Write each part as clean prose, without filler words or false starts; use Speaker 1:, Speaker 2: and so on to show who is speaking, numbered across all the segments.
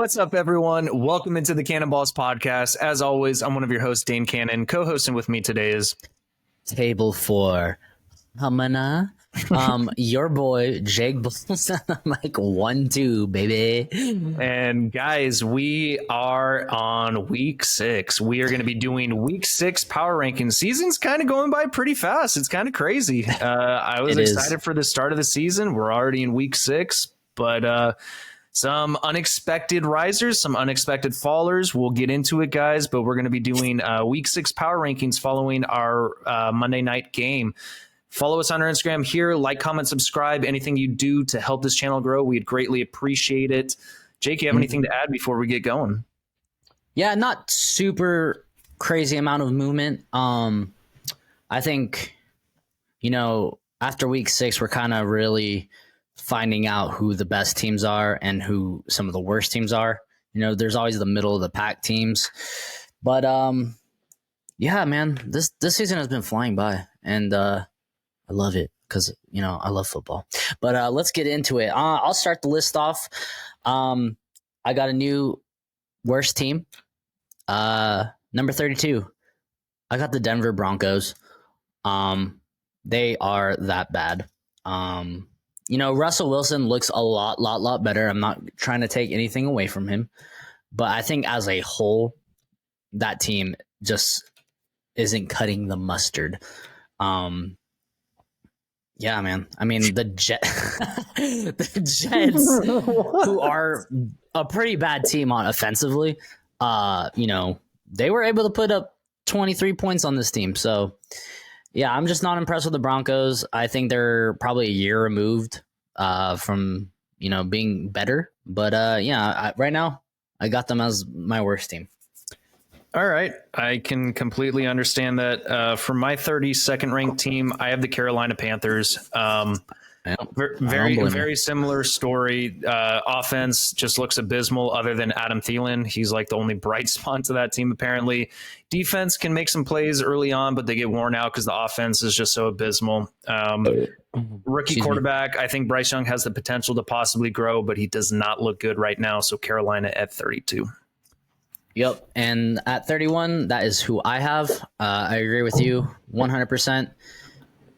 Speaker 1: What's up, everyone? Welcome into the Cannonballs podcast. As always, I'm one of your hosts, Dane Cannon. Co-hosting with me today is
Speaker 2: Table 4. Hamana. Your boy, Jake Bulls. I'm like 1-2, baby.
Speaker 1: and guys, we are on week 6. We are going to be doing week 6 power rankings. Season's kind of going by pretty fast. It's kind of crazy. I was excited for the start of the season. We're already in week 6, but some unexpected risers, some unexpected fallers. We'll get into it, guys, but we're going to be doing week 6 power rankings following our Monday night game. Follow us on our Instagram here. Like, comment, subscribe. Anything you do to help this channel grow, we'd greatly appreciate it. Jake, you have anything to add before we get going?
Speaker 2: Yeah, not super crazy amount of movement. I think, after week 6, we're kind of really finding out who the best teams are and who some of the worst teams are. There's always the middle of the pack teams. But yeah, man, this season has been flying by, and I love it because, I love football. But let's get into it. I'll start the list off. I got a new worst team. Number 32. I got the Denver Broncos. They are that bad. Russell Wilson looks a lot better. I'm not trying to take anything away from him, but I think as a whole, that team just isn't cutting the mustard. Yeah, man. I mean, the Jets, who are a pretty bad team on offensively, they were able to put up 23 points on this team. So, yeah, I'm just not impressed with the Broncos. I think they're probably a year removed from, being better. But, right now, I got them as my worst team.
Speaker 1: All right. I can completely understand that. For my 32nd ranked team, I have the Carolina Panthers. Very similar story. Offense just looks abysmal other than Adam Thielen. He's like the only bright spot to that team, apparently. Defense can make some plays early on, but they get worn out because the offense is just so abysmal. Rookie quarterback, I think Bryce Young has the potential to possibly grow, but he does not look good right now. So Carolina at 32.
Speaker 2: Yep. And at 31, that is who I have. I agree with you 100%.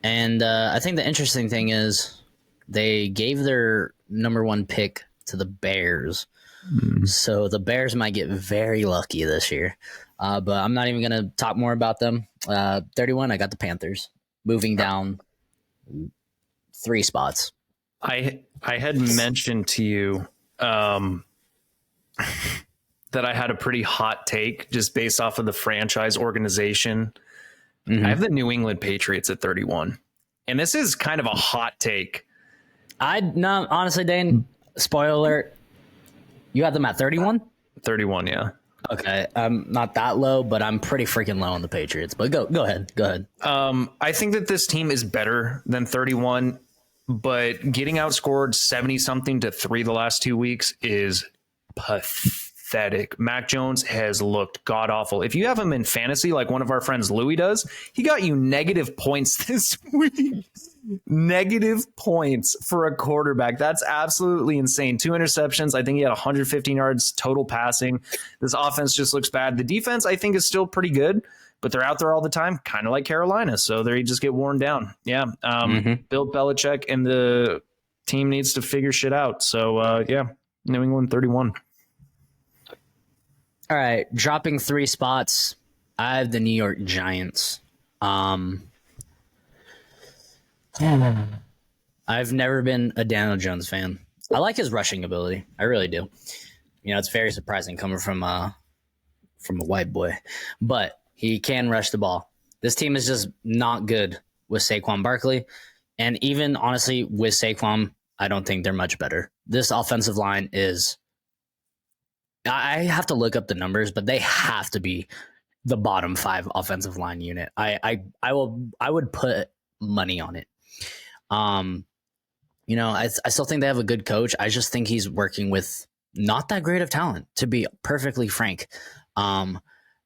Speaker 2: And I think the interesting thing is they gave their number 1 pick to the Bears. So the Bears might get very lucky this year. But I'm not even going to talk more about them. 31, I got the Panthers moving down 3 spots.
Speaker 1: I had mentioned to you that I had a pretty hot take just based off of the franchise organization. I have the New England Patriots at 31. And this is kind of a hot take.
Speaker 2: No, honestly, Dane, spoiler alert, you had them at 31?
Speaker 1: 31, yeah.
Speaker 2: Okay, I'm not that low, but I'm pretty freaking low on the Patriots. But go ahead.
Speaker 1: I think that this team is better than 31, but getting outscored 70-something to 3 the last 2 weeks is pathetic. Mac Jones has looked god-awful. If you have him in fantasy like one of our friends Louis does, he got you negative points this week. Negative points for a quarterback. That's absolutely insane. 2 interceptions. I think he had 115 yards total passing. This offense just looks bad. The defense, I think, is still pretty good, but they're out there all the time, kind of like Carolina, so they just get worn down. Yeah. Bill Belichick and the team needs to figure shit out. So, New England 31.
Speaker 2: All right, dropping 3 spots. I have the New York Giants. I've never been a Daniel Jones fan. I like his rushing ability. I really do. It's very surprising coming from a white boy, but he can rush the ball. This team is just not good with Saquon Barkley, and even honestly with Saquon, I don't think they're much better. This offensive line is. I have to look up the numbers, but they have to be the bottom 5 offensive line unit. I would put money on it. I still think they have a good coach. I just think he's working with not that great of talent, to be perfectly frank. I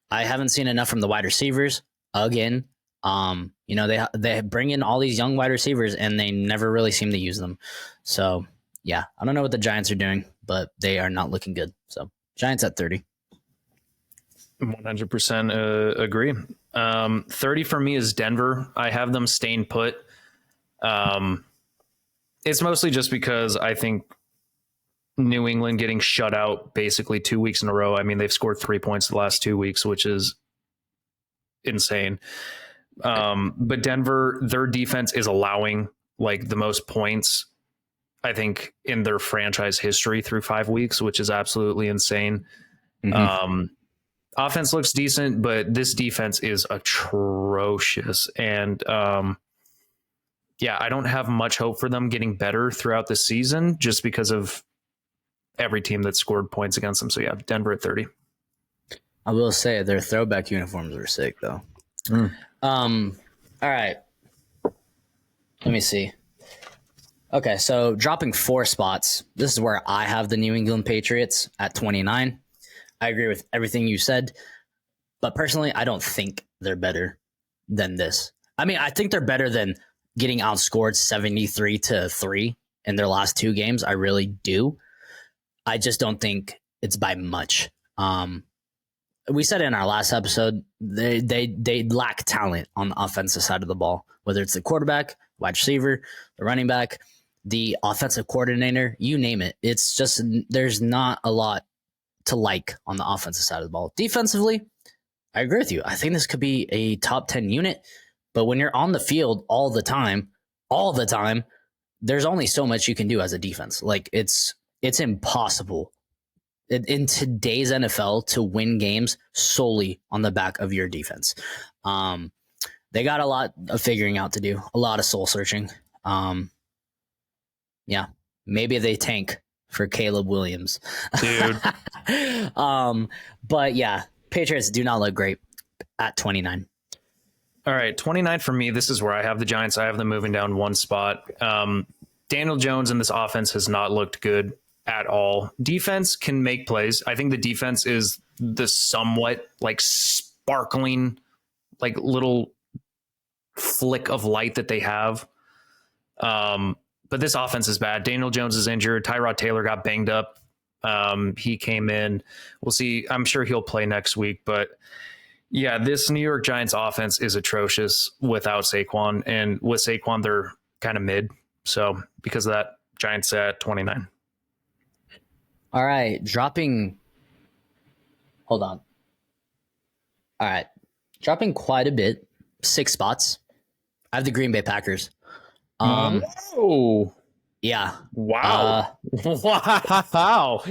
Speaker 2: haven't seen enough from the wide receivers again. They bring in all these young wide receivers and they never really seem to use them. So yeah, I don't know what the Giants are doing, but they are not looking good. So Giants at 30.
Speaker 1: 100% agree. 30 for me is Denver. I have them staying put. It's mostly just because I think New England getting shut out basically 2 weeks in a row. I mean, they've scored 3 points the last 2 weeks, which is insane. But Denver, their defense is allowing like the most points, I think, in their franchise history through 5 weeks, which is absolutely insane. Offense looks decent, but this defense is atrocious. And I don't have much hope for them getting better throughout the season just because of every team that scored points against them. So yeah, Denver at 30.
Speaker 2: I will say their throwback uniforms are sick though. All right. Let me see. Okay, so dropping 4 spots. This is where I have the New England Patriots at 29. I agree with everything you said, but personally, I don't think they're better than this. I mean, I think they're better than getting outscored 73-3 in their last 2 games. I really do. I just don't think it's by much. We said in our last episode, they lack talent on the offensive side of the ball, whether it's the quarterback, wide receiver, the running back, the offensive coordinator, you name it. It's just there's not a lot to like on the offensive side of the ball. Defensively, I agree with you. I think this could be a top 10 unit, but when you're on the field all the time, there's only so much you can do as a defense. Like it's impossible in today's NFL to win games solely on the back of your defense. They got a lot of figuring out to do, a lot of soul searching. Maybe they tank for Caleb Williams.
Speaker 1: Dude.
Speaker 2: But yeah, Patriots do not look great at 29.
Speaker 1: All right, 29 for me. This is where I have the Giants. I have them moving down 1 spot. Daniel Jones and this offense has not looked good at all. Defense can make plays. I think the defense is the somewhat like sparkling, like little flick of light that they have. But this offense is bad. Daniel Jones is injured. Tyrod Taylor got banged up. He came in. We'll see. I'm sure he'll play next week. But yeah, this New York Giants offense is atrocious without Saquon. And with Saquon, they're kind of mid. So because of that, Giants at 29.
Speaker 2: All right. Hold on. All right. Dropping quite a bit. 6 spots. I have the Green Bay Packers.
Speaker 1: Oh,
Speaker 2: yeah.
Speaker 1: Wow. Wow.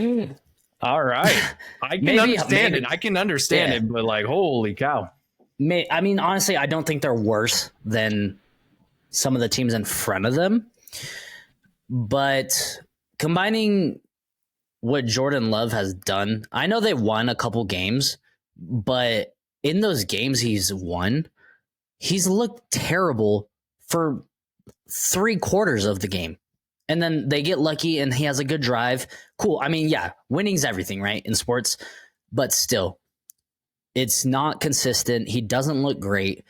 Speaker 1: All right. I can understand it. I can understand it, but like, holy cow.
Speaker 2: I mean, honestly, I don't think they're worse than some of the teams in front of them. But combining what Jordan Love has done, I know they won a couple games, but in those games he's won, he's looked terrible for 3/4 of the game. And then they get lucky and he has a good drive. Cool. I mean, yeah, winning's everything, right? In sports, but still, it's not consistent. He doesn't look great.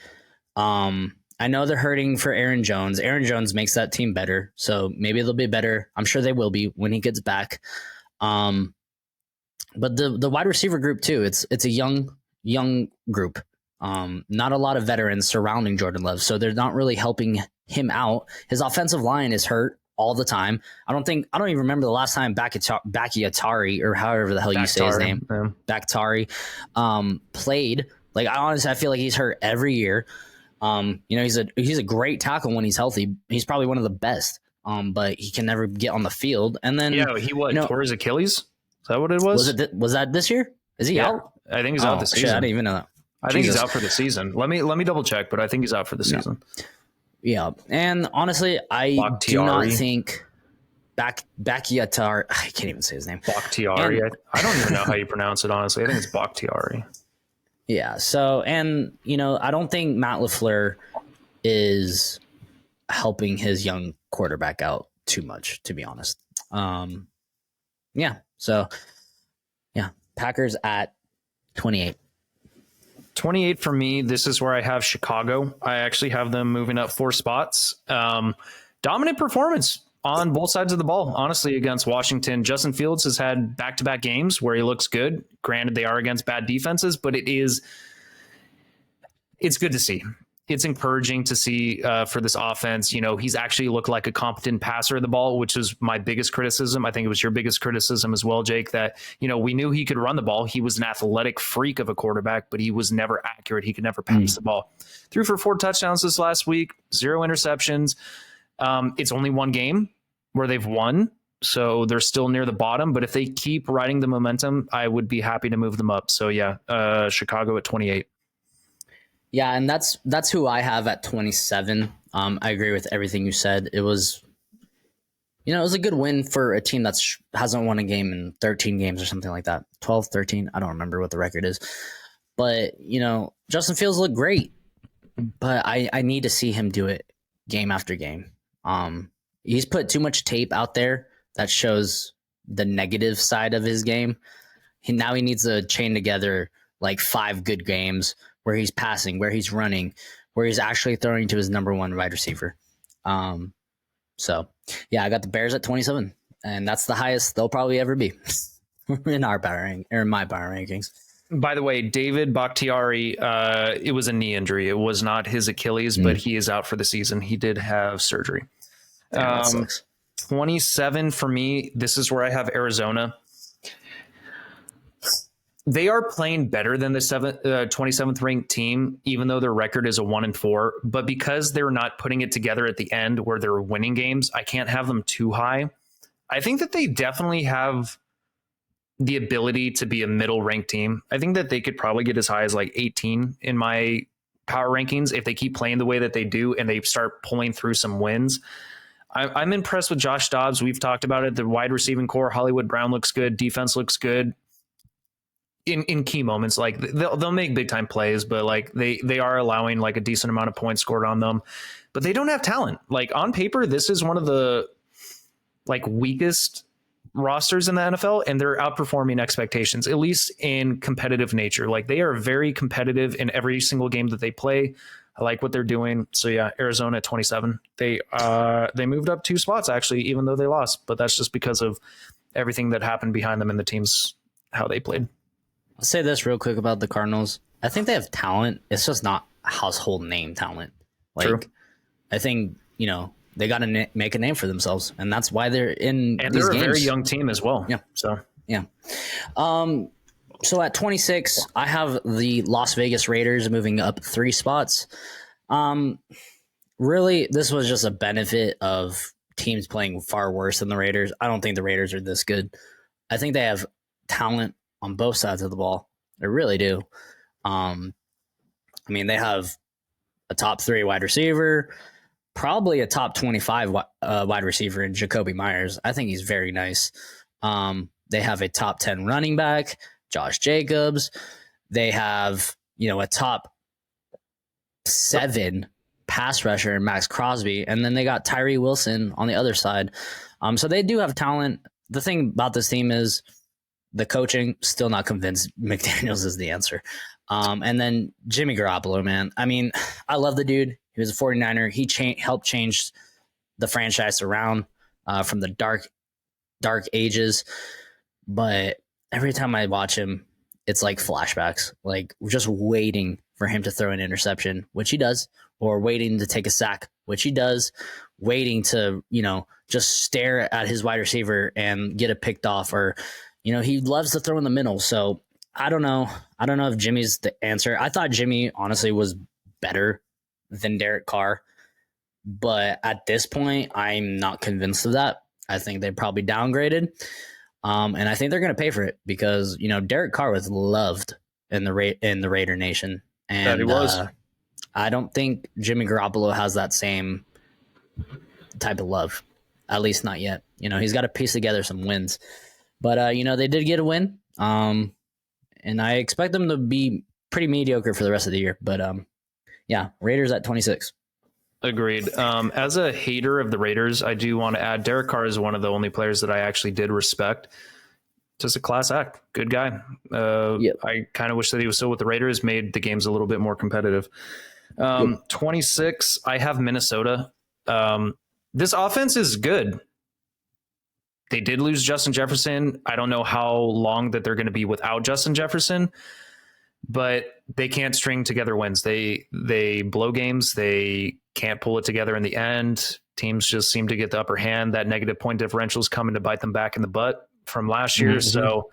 Speaker 2: I know they're hurting for Aaron Jones. Aaron Jones makes that team better. So maybe they'll be better. I'm sure they will be when he gets back. But the wide receiver group too, it's a young group. Not a lot of veterans surrounding Jordan Love. So they're not really helping him out. His offensive line is hurt all the time. I don't even remember the last time Bakhtiari or however the hell you say his name, Bakhtiari, played. Like I feel like he's hurt every year. He's a great tackle when he's healthy. He's probably one of the best. But he can never get on the field. And then
Speaker 1: he tore his Achilles. Is that what it was?
Speaker 2: Was that this year? Is he out?
Speaker 1: I think he's out this season.
Speaker 2: Shit, I didn't even know that.
Speaker 1: I think he's out for the season. Let me double check, but I think he's out for the season.
Speaker 2: Yeah, and honestly, I do not think Bakhtiari. I can't even say his name.
Speaker 1: Bakhtiari. I don't even know how you pronounce it. Honestly, I think it's Bakhtiari.
Speaker 2: Yeah. So, and I don't think Matt LaFleur is helping his young quarterback out too much, to be honest. Yeah. So, yeah, Packers at 28.
Speaker 1: 28 for me. This is where I have Chicago. I actually have them moving up 4 spots. Dominant performance on both sides of the ball, honestly, against Washington. Justin Fields has had back-to-back games where he looks good. Granted, they are against bad defenses, but it's good to see. It's encouraging to see for this offense. He's actually looked like a competent passer of the ball, which was my biggest criticism. I think it was your biggest criticism as well, Jake, that, we knew he could run the ball. He was an athletic freak of a quarterback, but he was never accurate. He could never pass the ball. Threw for 4 touchdowns this last week, 0 interceptions. It's only one game where they've won, so they're still near the bottom. But if they keep riding the momentum, I would be happy to move them up. So yeah, Chicago at 28.
Speaker 2: Yeah, and that's who I have at 27. I agree with everything you said. It was, it was a good win for a team that hasn't won a game in 13 games or something like that. 12, 13. I don't remember what the record is. But, Justin Fields looked great. But I need to see him do it game after game. He's put too much tape out there that shows the negative side of his game. Now he needs to chain together like 5 good games where he's passing, where he's running, where he's actually throwing to his number 1 wide receiver. So, yeah, I got the Bears at 27, and that's the highest they'll probably ever be in our my power rankings.
Speaker 1: By the way, David Bakhtiari, it was a knee injury. It was not his Achilles, but he is out for the season. He did have surgery. 27 for me. This is where I have Arizona. They are playing better than the 27th ranked team, even though their record is a 1-4. But because they're not putting it together at the end where they're winning games, I can't have them too high. I think that they definitely have the ability to be a middle ranked team. I think that they could probably get as high as like 18 in my power rankings if they keep playing the way that they do and they start pulling through some wins. I'm impressed with Josh Dobbs. We've talked about it. The wide receiving core, Hollywood Brown looks good. Defense looks good. In key moments, like they'll make big time plays, but like they are allowing like a decent amount of points scored on them, but they don't have talent. Like on paper, this is one of the like weakest rosters in the NFL, and they're outperforming expectations, at least in competitive nature. Like they are very competitive in every single game that they play. I like what they're doing. So yeah, Arizona at 27. They moved up 2 spots actually, even though they lost, but that's just because of everything that happened behind them and the teams, how they played.
Speaker 2: I'll say this real quick about the Cardinals. I think they have talent. It's just not household name talent. Like, true. I think, they got to make a name for themselves, and that's why they're in
Speaker 1: and
Speaker 2: these
Speaker 1: they're
Speaker 2: games.
Speaker 1: A very young team as well.
Speaker 2: Yeah.
Speaker 1: So,
Speaker 2: yeah. So at 26, I have the Las Vegas Raiders moving up 3 spots. Really, this was just a benefit of teams playing far worse than the Raiders. I don't think the Raiders are this good. I think they have talent on both sides of the ball. They really do. They have a top 3 wide receiver, probably a top 25 wide receiver in Jacoby Myers. I think he's very nice. They have a top 10 running back, Josh Jacobs. They have, a top 7 pass rusher in Max Crosby. And then they got Tyree Wilson on the other side. So they do have talent. The thing about this team is the coaching, still not convinced McDaniels is the answer. And then Jimmy Garoppolo, man. I love the dude. He was a 49er. He helped change the franchise around from the dark ages. But every time I watch him, it's like flashbacks. Like we're just waiting for him to throw an interception, which he does, or waiting to take a sack, which he does, waiting to, just stare at his wide receiver and get it picked off, or he loves to throw in the middle. So I don't know. I don't know if Jimmy's the answer. I thought Jimmy honestly was better than Derek Carr, but at this point, I'm not convinced of that. I think they probably downgraded, and I think they're going to pay for it because Derek Carr was loved in the Raider Nation, and
Speaker 1: that he was.
Speaker 2: I don't think Jimmy Garoppolo has that same type of love, at least not yet. He's got to piece together some wins. But, they did get a win, and I expect them to be pretty mediocre for the rest of the year. But, yeah, Raiders at 26.
Speaker 1: Agreed. As a hater of the Raiders, I do want to add Derek Carr is one of the only players that I actually did respect. Just a class act. Good guy. Yep. I kind of wish that he was still with the Raiders, made the games a little bit more competitive. 26, I have Minnesota. This offense is good. They did lose Justin Jefferson. I don't know how long that they're going to be without Justin Jefferson, but they can't string together wins. They blow games. They can't pull it together in the end. Teams just seem to get the upper hand. That negative point differential is coming to bite them back in the butt from last year. So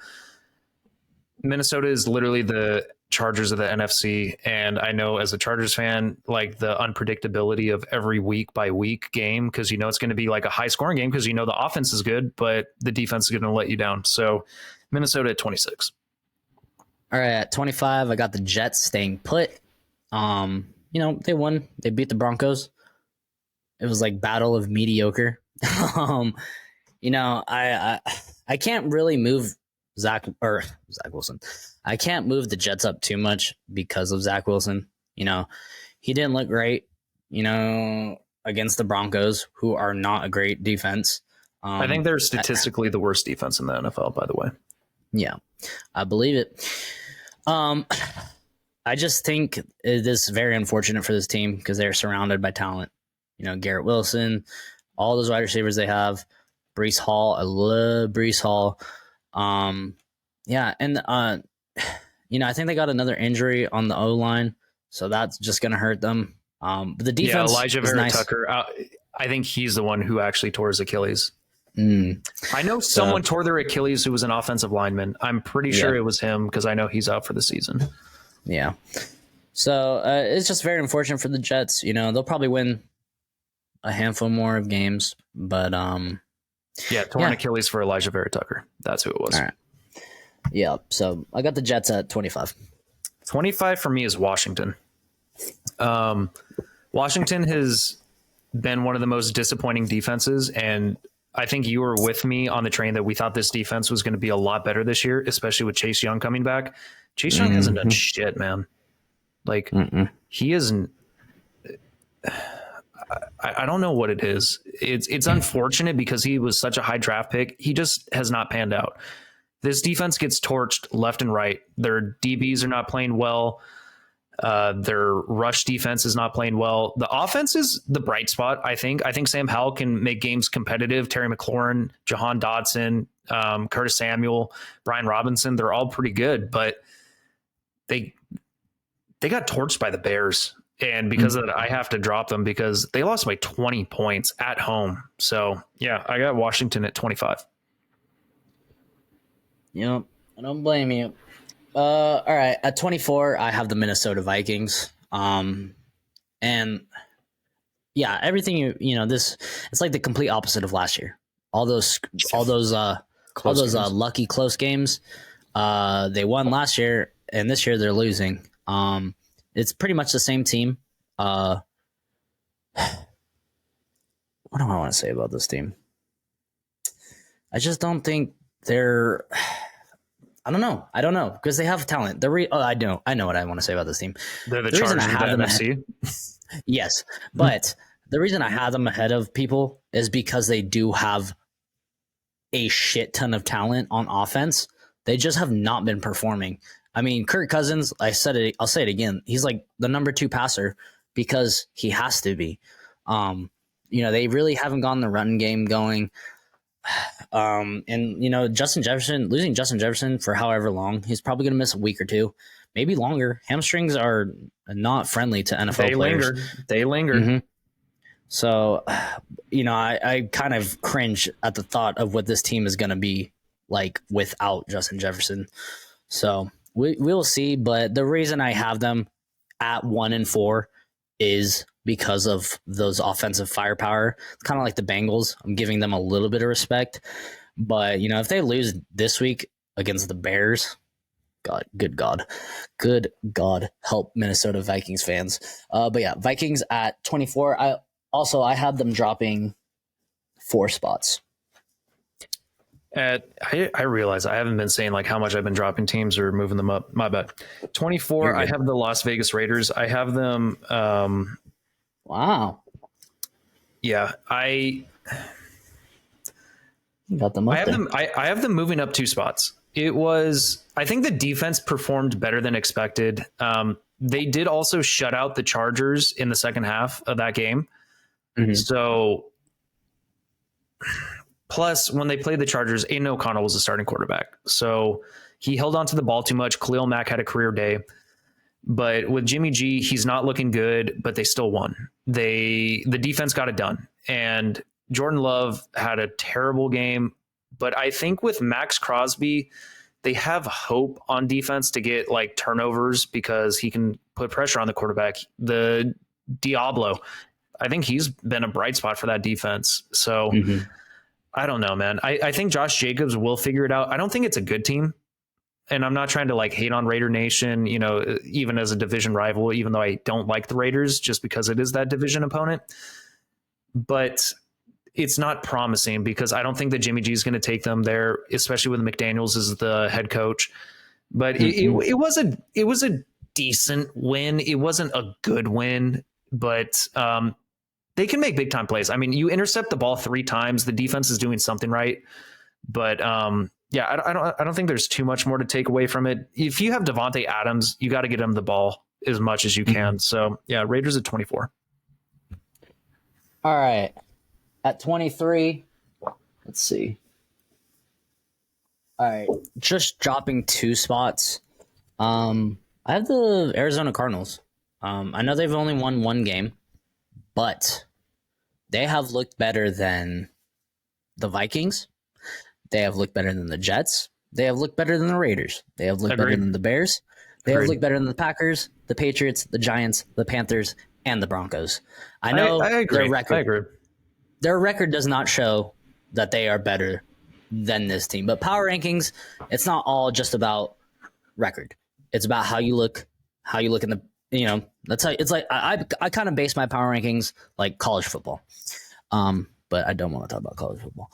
Speaker 1: Minnesota is literally the Chargers of the NFC. And I know as a Chargers fan, like the unpredictability of every week by week game, because you know it's going to be like a high scoring game because you know the offense is good, but the defense is going to let you down. So Minnesota at 26.
Speaker 2: All right, at 25, I got the Jets staying put. You know, they won. They beat the Broncos. It was like battle of mediocre. You know, I can't really move Zach Wilson. I can't move the Jets up too much because of Zach Wilson. You know, he didn't look great, you know, against the Broncos, who are not a great defense.
Speaker 1: I think they're statistically the worst defense in the NFL, by the way.
Speaker 2: Yeah, I believe it. I just think it is very unfortunate for this team because they're surrounded by talent. You know, Garrett Wilson, all those wide receivers they have, Breece Hall. I love Breece Hall. Yeah, and you know, I think they got another injury on the O-line, so that's just going to hurt them. But the defense,
Speaker 1: Elijah Vera
Speaker 2: nice.
Speaker 1: Tucker. I think he's the one who actually tore his Achilles. I know someone tore their Achilles who was an offensive lineman. I'm pretty sure it was him because I know he's out for the season.
Speaker 2: Yeah. So it's just very unfortunate for the Jets. You know, they'll probably win a handful more of games, but
Speaker 1: torn Achilles for Elijah Vera Tucker. That's who it was.
Speaker 2: All right. Yeah. So I got the Jets at 25.
Speaker 1: 25 for me is Washington. Washington has been one of the most disappointing defenses, and I think you were with me on the train that we thought this defense was going to be a lot better this year, especially with Chase Young coming back. Chase Young hasn't done shit, man. Like he isn't. I don't know what it is. It's unfortunate because he was such a high draft pick. He just has not panned out. This defense gets torched left and right. Their DBs are not playing well. Their rush defense is not playing well. The offense is the bright spot, I think. I think Sam Howell can make games competitive. Terry McLaurin, Jahan Dotson, Curtis Samuel, Brian Robinson, they're all pretty good, but they got torched by the Bears. And because of that, I have to drop them because they lost by 20 points at home. So, yeah, I got Washington at 25.
Speaker 2: Yep. I don't blame you. All right. At 24, I have the Minnesota Vikings. And yeah, everything you know, it's like the complete opposite of last year. All those lucky close games. They won last year, and this year they're losing. It's pretty much the same team. What do I want to say about this team? I just don't think they're. I don't know because they have talent. I know what I want to say about this team.
Speaker 1: They're the Chargers of the NFC.
Speaker 2: Yes, but the reason I have them ahead of people is because they do have a shit ton of talent on offense. They just have not been performing. I mean, Kirk Cousins, I said it, I'll say it again. He's like the number 2 passer because he has to be. You know, they really haven't gotten the run game going. And, you know, losing Justin Jefferson for however long, he's probably going to miss a week or two, maybe longer. Hamstrings are not friendly to NFL players.
Speaker 1: They linger.
Speaker 2: Mm-hmm. So, you know, I kind of cringe at the thought of what this team is going to be like without Justin Jefferson. So we'll see. But the reason I have them at 1-4 is because of those offensive firepower. It's kind of like the Bengals. I'm giving them a little bit of respect. But, you know, if they lose this week against the Bears, good God, help Minnesota Vikings fans. But yeah, Vikings at 24. I have them dropping 4 spots.
Speaker 1: I realize I haven't been saying like how much I've been dropping teams or moving them up. My bad. 24. I have the Las Vegas Raiders. I have them.
Speaker 2: Wow.
Speaker 1: Yeah, I
Speaker 2: got them.
Speaker 1: I have them moving up 2 spots. I think the defense performed better than expected. They did also shut out the Chargers in the second half of that game. Mm-hmm. So Plus, when they played the Chargers, Aiden O'Connell was the starting quarterback. So he held on to the ball too much. Khalil Mack had a career day. But with Jimmy G, he's not looking good, but they still won. The defense got it done. And Jordan Love had a terrible game. But I think with Max Crosby, they have hope on defense to get like turnovers because he can put pressure on the quarterback. The Diablo, I think he's been a bright spot for that defense. So I don't know, man. I think Josh Jacobs will figure it out. I don't think it's a good team. And I'm not trying to like hate on Raider Nation, you know, even as a division rival, even though I don't like the Raiders just because it is that division opponent. But it's not promising because I don't think that Jimmy G is going to take them there, especially with McDaniels as the head coach. But it was a decent win. It wasn't a good win, but they can make big time plays. I mean, you intercept the ball 3 times. The defense is doing something right. But yeah, I don't think there's too much more to take away from it. If you have Devontae Adams, you got to get him the ball as much as you can. So yeah, Raiders at 24.
Speaker 2: All right. At 23, let's see. All right, just dropping 2 spots. I have the Arizona Cardinals. I know they've only won 1 game, but they have looked better than the Vikings. They have looked better than the Jets. They have looked better than the Raiders. They have looked better than the Bears. They have looked better than the Packers, the Patriots, the Giants, the Panthers, and the Broncos. I know
Speaker 1: I agree. I agree.
Speaker 2: Their record does not show that they are better than this team. But power rankings, it's not all just about record. It's about how you look in the, you know, that's how it's like. I kind of base my power rankings like college football. But I don't want to talk about college football.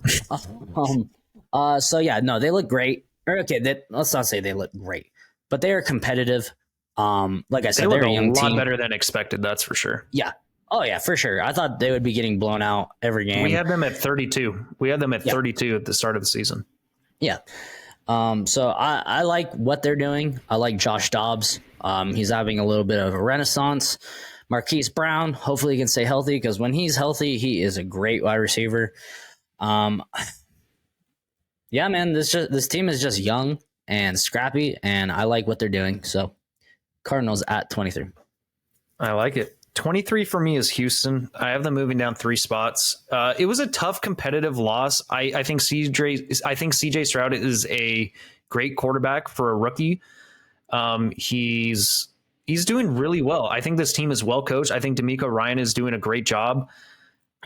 Speaker 2: So yeah, no, they look great. Or okay, let's not say they look great, but they are competitive. Like I said, they're a young team.
Speaker 1: They look a lot better than expected. That's for sure.
Speaker 2: Yeah. Oh, yeah, for sure. I thought they would be getting blown out every game.
Speaker 1: We had them at 32. We had them at 32 at the start of the season.
Speaker 2: Yeah. So I like what they're doing. I like Josh Dobbs. He's having a little bit of a renaissance. Marquise Brown, hopefully he can stay healthy because when he's healthy, he is a great wide receiver. Yeah, man, this team is just young and scrappy, and I like what they're doing. So Cardinals at 23.
Speaker 1: I like it. 23 for me is Houston. I have them moving down 3 spots. It was a tough competitive loss. I think CJ Stroud is a great quarterback for a rookie. He's doing really well. I think this team is well coached. I think D'Amico Ryan is doing a great job.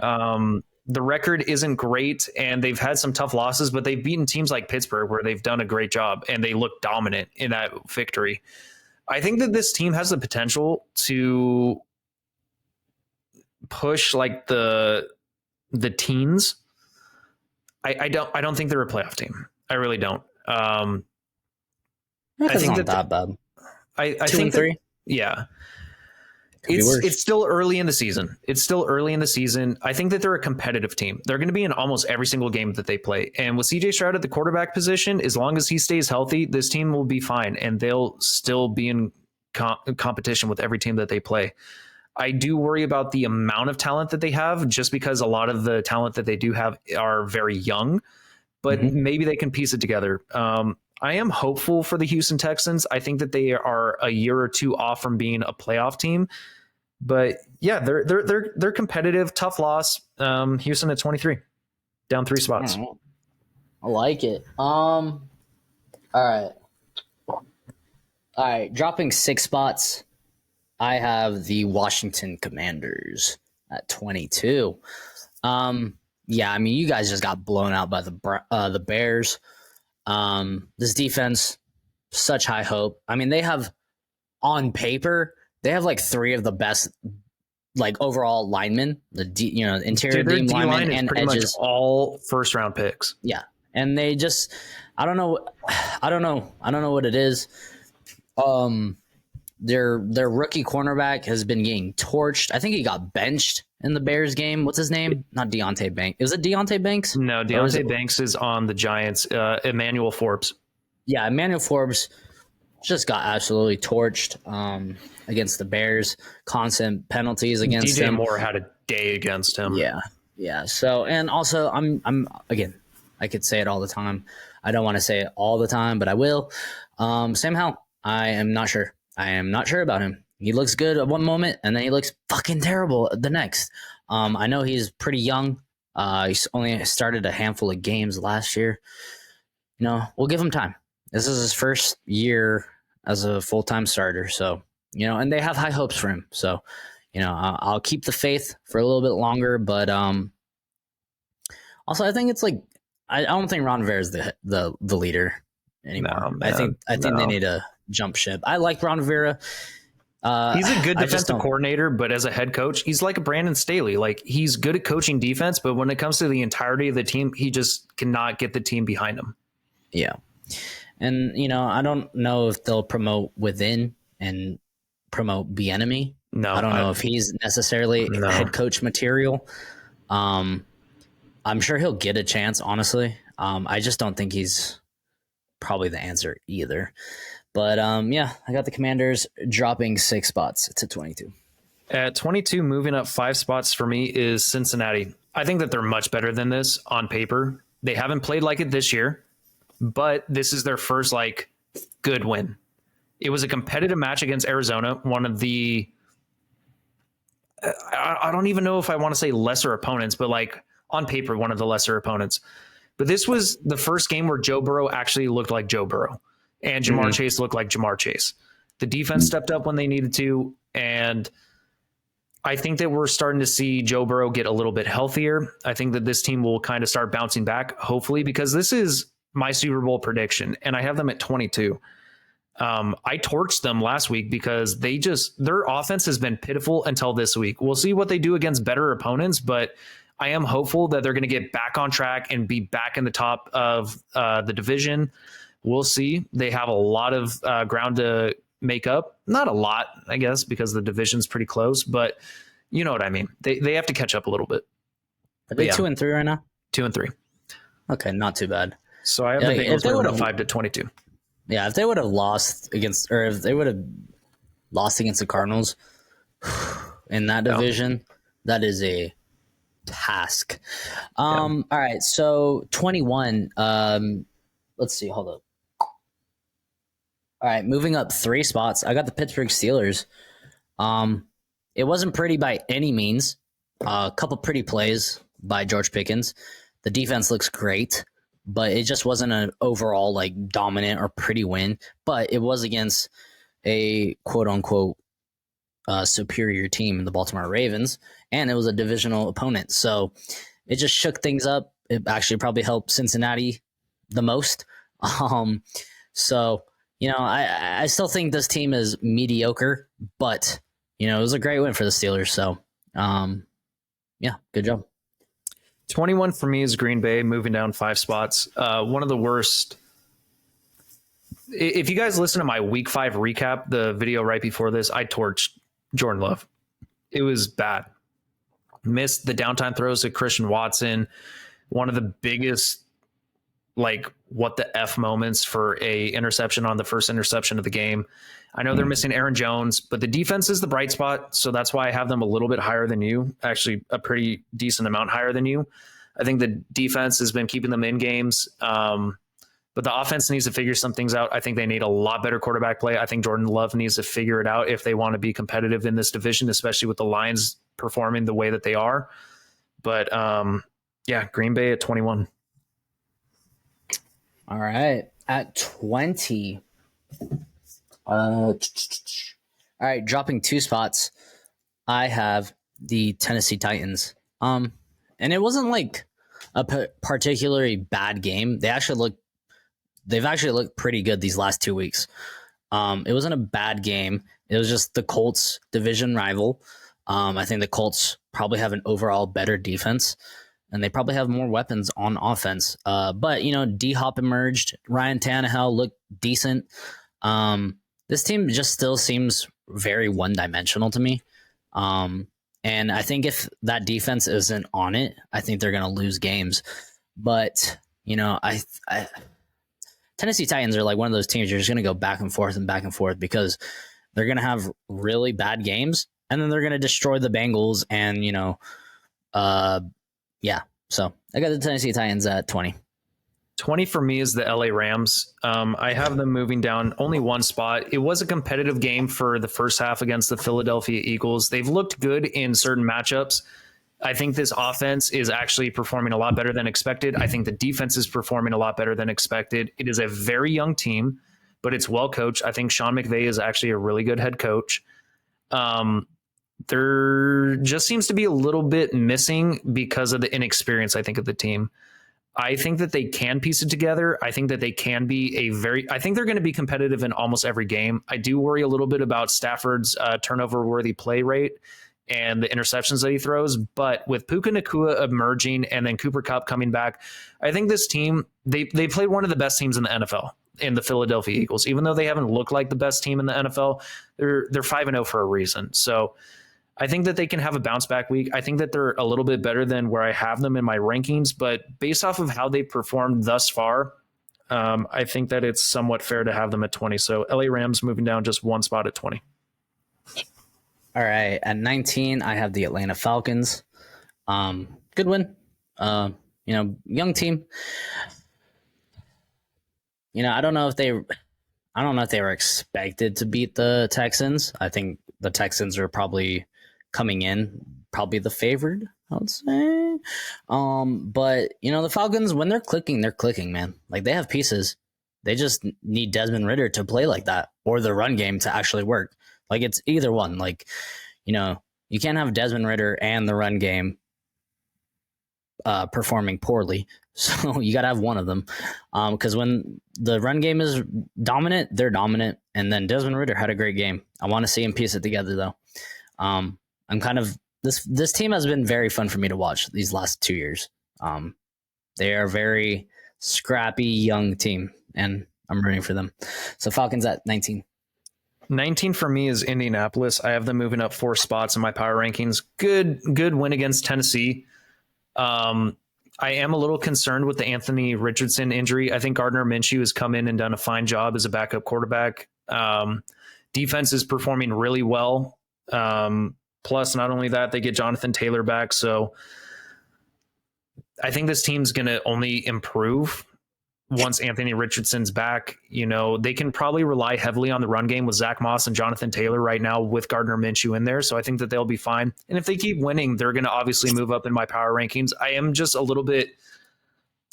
Speaker 1: The record isn't great, and they've had some tough losses, but they've beaten teams like Pittsburgh where they've done a great job, and they look dominant in that victory. I think that this team has the potential to push like the teens. I don't think they're a playoff team. I really don't. I think
Speaker 2: not that bad.
Speaker 1: I
Speaker 2: 2
Speaker 1: think
Speaker 2: and 3.
Speaker 1: Yeah. It's still early in the season. I think that they're a competitive team. They're going to be in almost every single game that they play. And with CJ Stroud at the quarterback position, as long as he stays healthy, this team will be fine. And they'll still be in competition with every team that they play. I do worry about the amount of talent that they have just because a lot of the talent that they do have are very young, but maybe they can piece it together. I am hopeful for the Houston Texans. I think that they are a year or 2 off from being a playoff team, but yeah, they're competitive. Tough loss. Houston at 23, down 3 spots.
Speaker 2: I like it. All right. Dropping 6 spots. I have the Washington Commanders at 22. Yeah, I mean, you guys just got blown out by the Bears. This defense, such high hope. I mean, they have, on paper, they have like 3 of the best, like overall linemen. Interior D linemen and
Speaker 1: pretty
Speaker 2: edges,
Speaker 1: much all first-round picks.
Speaker 2: Yeah, and they just, I don't know what it is. Their rookie cornerback has been getting torched. I think he got benched in the Bears game. What's his name? Not Deonte Banks. Was it Deonte Banks?
Speaker 1: No, Deonte Banks is on the Giants. Emmanuel Forbes.
Speaker 2: Yeah, Emmanuel Forbes just got absolutely torched against the Bears. Constant penalties against him.
Speaker 1: DJ Moore had a day against him.
Speaker 2: Yeah. Yeah. So, and also, I'm again, I could say it all the time. I don't want to say it all the time, but I will. Sam Howell, I am not sure. I am not sure about him. He looks good at one moment, and then he looks fucking terrible the next. I know he's pretty young. He's only started a handful of games last year. You know, we'll give him time. This is his first year as a full time starter, so you know, and they have high hopes for him. So, you know, I'll keep the faith for a little bit longer, but also I think it's like I don't think Ron Rivera is the leader anymore.
Speaker 1: No,
Speaker 2: I think
Speaker 1: no.
Speaker 2: they need to jump ship. I like Ron Rivera.
Speaker 1: He's a good
Speaker 2: I just
Speaker 1: defensive
Speaker 2: don't-
Speaker 1: coordinator, but as a head coach, he's like a Brandon Staley. Like he's good at coaching defense, but when it comes to the entirety of the team, he just cannot get the team behind him.
Speaker 2: Yeah. And, you know, I don't know if they'll promote within and promote Bieniemy.
Speaker 1: No,
Speaker 2: I don't know if he's necessarily
Speaker 1: No.
Speaker 2: head coach material. I'm sure he'll get a chance, honestly. I just don't think he's probably the answer either. But yeah, I got the Commanders dropping 6 spots to 22.
Speaker 1: At 22, moving up 5 spots for me is Cincinnati. I think that they're much better than this on paper. They haven't played like it this year, but this is their first like good win. It was a competitive match against Arizona, one of the I don't even know if I want to say lesser opponents, but like on paper, one of the lesser opponents. But this was the first game where Joe Burrow actually looked like Joe Burrow and Jamar Chase looked like Jamar Chase. The defense stepped up when they needed to. And I think that we're starting to see Joe Burrow get a little bit healthier. I think that this team will kind of start bouncing back, hopefully, because this is my Super Bowl prediction, and I have them at 22. I torched them last week because their offense has been pitiful until this week. We'll see what they do against better opponents, but I am hopeful that they're going to get back on track and be back in the top of the division. We'll see. They have a lot of ground to make up. Not a lot, I guess, because the division's pretty close, but you know what I mean. They have to catch up a little bit.
Speaker 2: Are they
Speaker 1: Yeah.
Speaker 2: 2-3 right now?
Speaker 1: 2-3.
Speaker 2: Okay, not to bad.
Speaker 1: So I have
Speaker 2: Yeah,
Speaker 1: the
Speaker 2: if
Speaker 1: Bengals
Speaker 2: they
Speaker 1: moving
Speaker 2: would've-
Speaker 1: up 5 to 22.
Speaker 2: Yeah, if they would have lost against, or if they would have lost against the Cardinals in that division, that is a task. All right, so 21. Let's see. Hold up. All right, moving up 3 spots. I got the Pittsburgh Steelers. It wasn't pretty by any means. A couple pretty plays by George Pickens. The defense looks great, but it just wasn't an overall like dominant or pretty win. But it was against a quote unquote superior team in the Baltimore Ravens, and it was a divisional opponent. So it just shook things up. It actually probably helped Cincinnati the most. So you know, I still think this team is mediocre, but you know, it was a great win for the Steelers. So yeah, good job.
Speaker 1: 21 for me is Green Bay, moving down 5 spots. One of the worst. If you guys listen to my week 5 recap, the video right before this, I torched Jordan Love. It was bad. Missed the downtime throws to Christian Watson. One of the biggest, like, what the F moments for a interception on the first interception of the game. I know they're missing Aaron Jones, but the defense is the bright spot. So that's why I have them a little bit higher than you, actually a pretty decent amount higher than you. I think the defense has been keeping them in games. But the offense needs to figure some things out. I think they need a lot better quarterback play. I think Jordan Love needs to figure it out if they want to be competitive in this division, especially with the Lions performing the way that they are. But yeah, Green Bay at 21.
Speaker 2: All right, at 20. All right, dropping 2 spots. I have the Tennessee Titans. And it wasn't like a particularly bad game. They've actually looked pretty good these last 2 weeks. It wasn't a bad game. It was just the Colts division rival. I think the Colts probably have an overall better defense, and they probably have more weapons on offense. But you know, D-Hop emerged. Ryan Tannehill looked decent. This team just still seems very one-dimensional to me. And I think if that defense isn't on it, I think they're going to lose games. But, you know, Tennessee Titans are like one of those teams you're just going to go back and forth because they're going to have really bad games, and then they're going to destroy the Bengals and, you know, Yeah. So I got the Tennessee Titans at 20.
Speaker 1: 20 for me is the LA Rams. I have them moving down only one spot. It was a competitive game for the first half against the Philadelphia Eagles. They've looked good in certain matchups. I think this offense is actually performing a lot better than expected. I think the defense is performing a lot better than expected. It is a very young team, but it's well coached. I think Sean McVay is actually a really good head coach. There just seems to be a little bit missing because of the inexperience, I think, of the team. I think that they can piece it together. I think that they can be I think they're going to be competitive in almost every game. I do worry a little bit about Stafford's turnover worthy play rate and the interceptions that he throws. But with Puka Nacua emerging and then Cooper Kupp coming back, I think this team, they played one of the best teams in the NFL in the Philadelphia Eagles. Even though they haven't looked like the best team in the NFL, they're 5-0 for a reason. So I think that they can have a bounce back week. I think that they're a little bit better than where I have them in my rankings, but based off of how they performed thus far, I think that it's somewhat fair to have them at 20. So LA Rams moving down just one spot at 20.
Speaker 2: All right. At 19, I have the Atlanta Falcons. Good win. Young team. I don't know if they were expected to beat the Texans. I think the Texans are probably coming in, probably the favored, I would say. But the Falcons, when they're clicking, man. Like, they have pieces. They just need Desmond Ridder to play like that, or the run game to actually work. Like, it's either one. Like, you can't have Desmond Ridder and the run game performing poorly. So you got to have one of them. Because when the run game is dominant, they're dominant. And then Desmond Ridder had a great game. I want to see him piece it together, though. I'm kind of this team has been very fun for me to watch these last 2 years. They are a very scrappy young team, and I'm rooting for them. So Falcons at 19.
Speaker 1: 19 for me is Indianapolis. I have them moving up 4 spots in my power rankings. Good win against Tennessee. I am a little concerned with the Anthony Richardson injury. I think Gardner Minshew has come in and done a fine job as a backup quarterback. Defense is performing really well. Plus, not only that, they get Jonathan Taylor back. So I think this team's going to only improve once Anthony Richardson's back. They can probably rely heavily on the run game with Zach Moss and Jonathan Taylor right now with Gardner Minshew in there. So I think that they'll be fine. And if they keep winning, they're going to obviously move up in my power rankings. I am just a little bit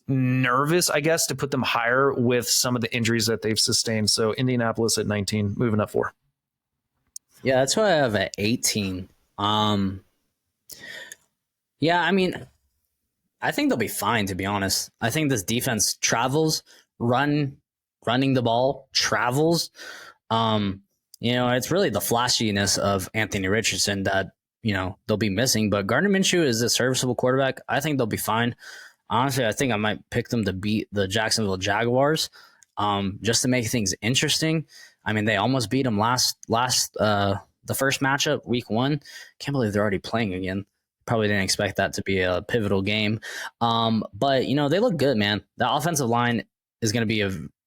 Speaker 1: nervous, I guess, to put them higher with some of the injuries that they've sustained. So Indianapolis at 19, moving up 4.
Speaker 2: Yeah, that's what I have at 18. Yeah, I mean, I think they'll be fine, to be honest. I think this defense travels, running the ball travels. It's really the flashiness of Anthony Richardson that, they'll be missing. But Gardner Minshew is a serviceable quarterback. I think they'll be fine. Honestly, I think I might pick them to beat the Jacksonville Jaguars, just to make things interesting. I mean, they almost beat them the first matchup, week 1. Can't believe they're already playing again. Probably didn't expect that to be a pivotal game. But they look good, man. That offensive line is going to be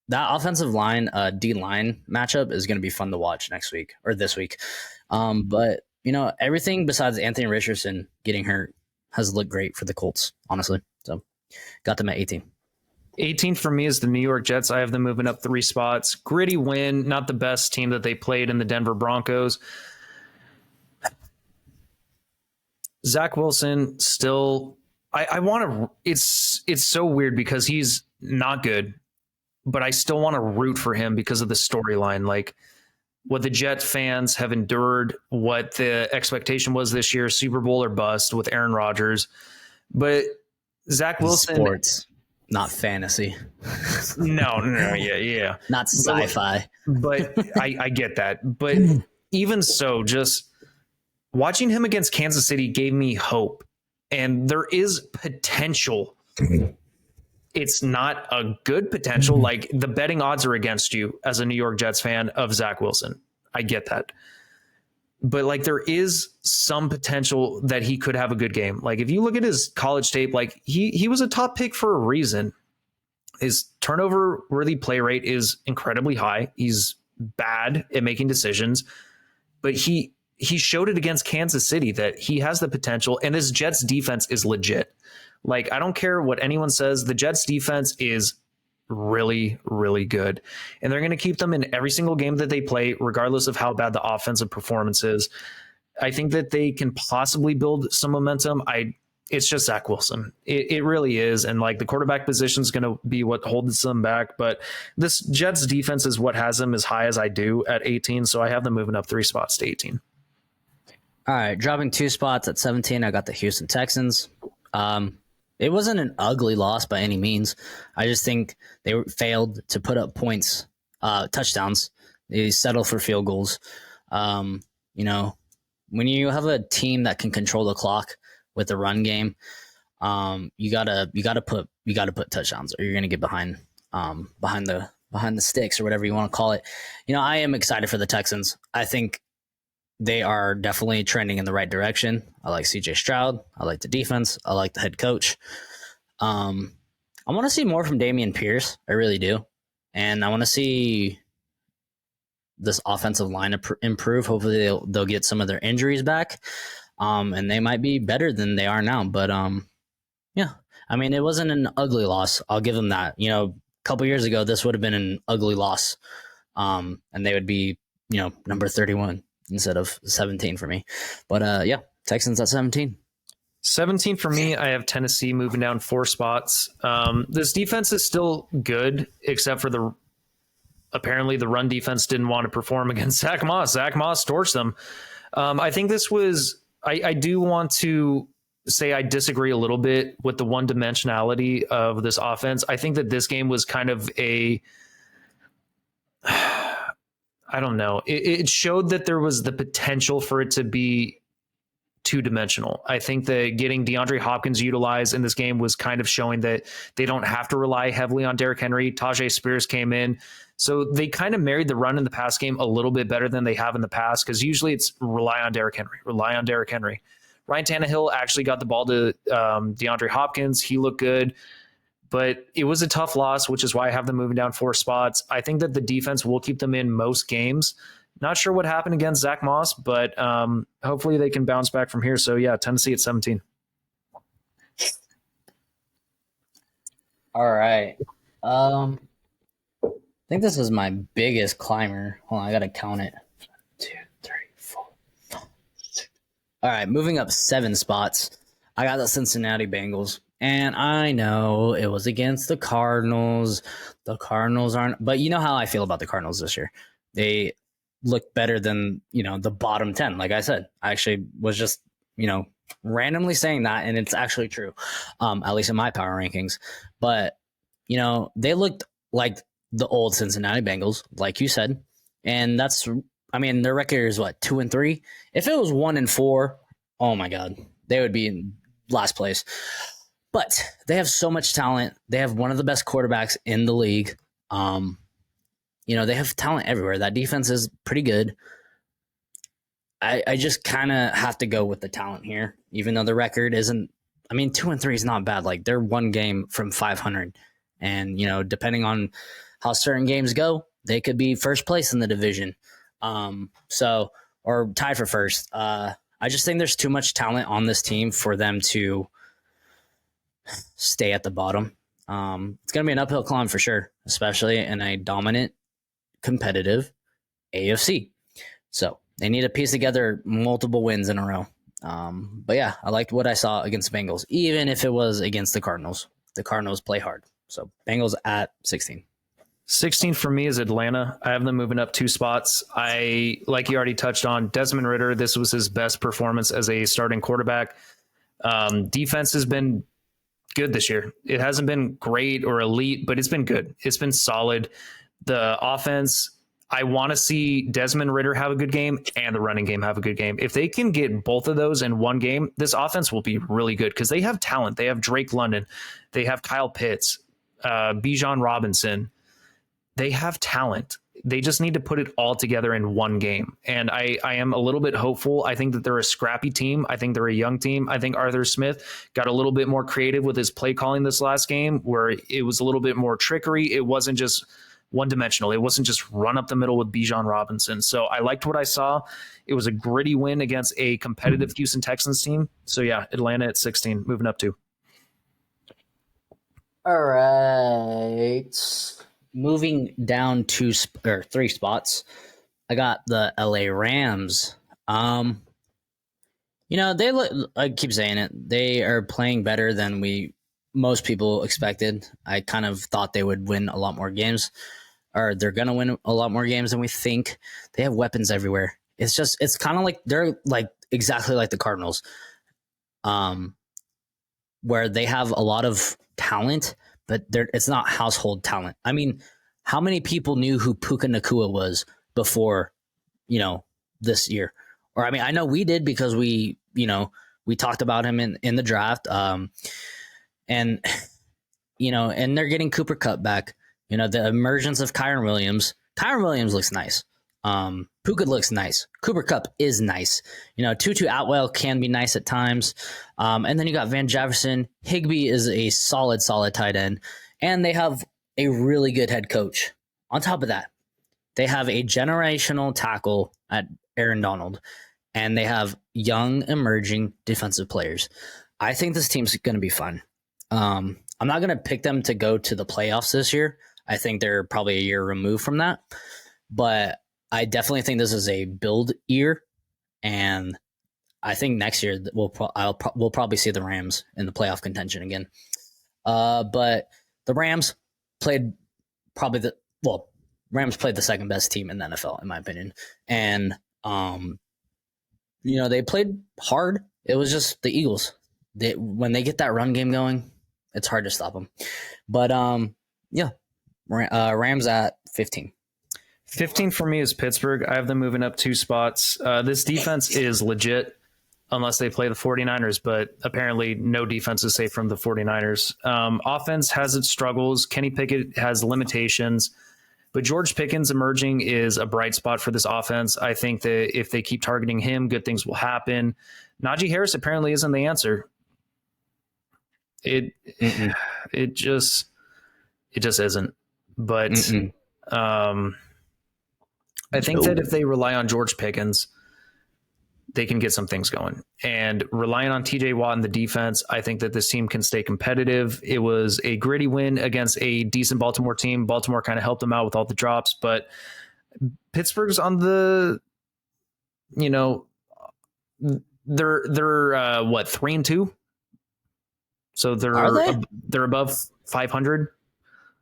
Speaker 2: D-line matchup is going to be fun to watch next week or this week. But everything besides Anthony Richardson getting hurt has looked great for the Colts, honestly. So got them at 18.
Speaker 1: 18 for me is the New York Jets. I have them moving up 3 spots. Gritty win, not the best team that they played in the Denver Broncos. Zach Wilson still, I want to, it's so weird because he's not good, but I still want to root for him because of the storyline. Like what the Jet fans have endured, what the expectation was this year, Super Bowl or bust with Aaron Rodgers. But Zach Wilson.
Speaker 2: Sports, not fantasy.
Speaker 1: No, yeah.
Speaker 2: Not sci-fi.
Speaker 1: But I get that. But even so, just watching him against Kansas City gave me hope. And there is potential. It's not a good potential. Like the betting odds are against you as a New York Jets fan of Zach Wilson. I get that. But like there is some potential that he could have a good game. Like if you look at his college tape, like he was a top pick for a reason. His turnover worthy play rate is incredibly high. He's bad at making decisions, but he showed it against Kansas City that he has the potential, and his Jets defense is legit. Like, I don't care what anyone says. The Jets defense is really, really good. And they're going to keep them in every single game that they play, regardless of how bad the offensive performance is. I think that they can possibly build some momentum. It's just Zach Wilson. It really is. And like the quarterback position is going to be what holds them back. But this Jets defense is what has them as high as I do at 18. So I have them moving up 3 spots to 18.
Speaker 2: All right, dropping 2 spots at 17, I got the Houston Texans. It wasn't an ugly loss by any means. I just think they failed to put up points, touchdowns. They settled for field goals. You know, when you have a team that can control the clock with the run game, you gotta put touchdowns, or you're gonna get behind the sticks or whatever you want to call it. You know, I am excited for the Texans. I think they are definitely trending in the right direction. I like CJ Stroud. I like the defense. I like the head coach. I want to see more from Dameon Pierce. I really do. And I want to see this offensive line improve. Hopefully they'll get some of their injuries back. And they might be better than they are now. But yeah, I mean, it wasn't an ugly loss. I'll give them that. You know, a couple years ago, this would have been an ugly loss. And they would be, you know, number 31 instead of 17 for me. But yeah, Texans at 17.
Speaker 1: 17 for me. I have Tennessee moving down 4 spots. This defense is still good, except for apparently the run defense didn't want to perform against Zach Moss. Zach Moss torched them. I think this was, I do want to say I disagree a little bit with the one dimensionality of this offense. I think that this game was kind of I don't know. It showed that there was the potential for it to be 2-dimensional. I think that getting DeAndre Hopkins utilized in this game was kind of showing that they don't have to rely heavily on Derrick Henry. Tajay Spears came in. So they kind of married the run in the pass game a little bit better than they have in the past, because usually it's rely on Derrick Henry. Ryan Tannehill actually got the ball to DeAndre Hopkins. He looked good. But it was a tough loss, which is why I have them moving down 4 spots. I think that the defense will keep them in most games. Not sure what happened against Zach Moss, but hopefully they can bounce back from here. So, yeah, Tennessee at 17.
Speaker 2: All right. I think this is my biggest climber. Hold on, I got to count it. 1, 2, 3, 4, 5, 6. All right, moving up 7 spots. I got the Cincinnati Bengals. And I know it was against the Cardinals. The Cardinals aren't, but you know how I feel about the Cardinals this year. They look better than, you know, the bottom 10. Like I said, I actually was just, you know, randomly saying that, and it's actually true, at least in my power rankings. But, you know, they looked like the old Cincinnati Bengals, like you said. And that's, I mean, their record is what, 2-3? If it was 1-4, oh my God, they would be in last place. But they have so much talent. They have one of the best quarterbacks in the league. You know, they have talent everywhere. That defense is pretty good. I just kind of have to go with the talent here, even though the record isn't. I mean, 2-3 is not bad. Like, they're 1 game from 500, and you know, depending on how certain games go, they could be first place in the division. So or tied for first. I just think there's too much talent on this team for them to stay at the bottom. It's going to be an uphill climb for sure, especially in a dominant, competitive AFC. So they need to piece together multiple wins in a row. But yeah, I liked what I saw against the Bengals, even if it was against the Cardinals. The Cardinals play hard. So Bengals at 16.
Speaker 1: 16 for me is Atlanta. I have them moving up 2 spots. Like you already touched on, Desmond Ridder, this was his best performance as a starting quarterback. Defense has been good this year. It hasn't been great or elite, but it's been good. It's been solid. The offense, I want to see Desmond Ridder have a good game and the running game have a good game. If they can get both of those in one game, this offense will be really good because they have talent. They have Drake London. They have Kyle Pitts, Bijan Robinson. They have talent. They just need to put it all together in one game. And I am a little bit hopeful. I think that they're a scrappy team. I think they're a young team. I think Arthur Smith got a little bit more creative with his play calling this last game, where it was a little bit more trickery. It wasn't just one-dimensional. It wasn't just run up the middle with Bijan Robinson. So I liked what I saw. It was a gritty win against a competitive Houston Texans team. So yeah, Atlanta at 16, moving up 2.
Speaker 2: All right. Moving down or 3 spots, I got the LA Rams. They look. I keep saying it. They are playing better than most people expected. I kind of thought they would win a lot more games, or they're gonna win a lot more games than we think. They have weapons everywhere. It's kind of like they're like exactly like the Cardinals, where they have a lot of talent, but it's not household talent. I mean, how many people knew who Puka Nakua was before, this year? Or I mean, I know we did because we talked about him in the draft. And they're getting Cooper Kupp back. The emergence of Kyron Williams. Kyron Williams looks nice. Puka looks nice. Cooper Kupp is nice. Tutu Atwell can be nice at times. And then you got Van Jefferson. Higbee is a solid tight end. And they have a really good head coach. On top of that, they have a generational tackle at Aaron Donald. And they have young, emerging defensive players. I think this team's going to be fun. I'm not going to pick them to go to the playoffs this year. I think they're probably a year removed from that. But I definitely think this is a build year. And I think next year we'll probably see the Rams in the playoff contention again. But the Rams played Rams played the second best team in the NFL, in my opinion. And, they played hard. It was just the Eagles. When they get that run game going, it's hard to stop them. But, Rams at 15.
Speaker 1: 15 for me is Pittsburgh. I have them moving up 2 spots. This defense is legit unless they play the 49ers, but apparently no defense is safe from the 49ers. Offense has its struggles. Kenny Pickett has limitations. But George Pickens emerging is a bright spot for this offense. I think that if they keep targeting him, good things will happen. Najee Harris apparently isn't the answer. It just isn't. But I think that if they rely on George Pickens, they can get some things going. And relying on TJ Watt in the defense, I think that this team can stay competitive. It was a gritty win against a decent Baltimore team. Baltimore kind of helped them out with all the drops, but Pittsburgh's on the, they're 3-2. So they're above 500.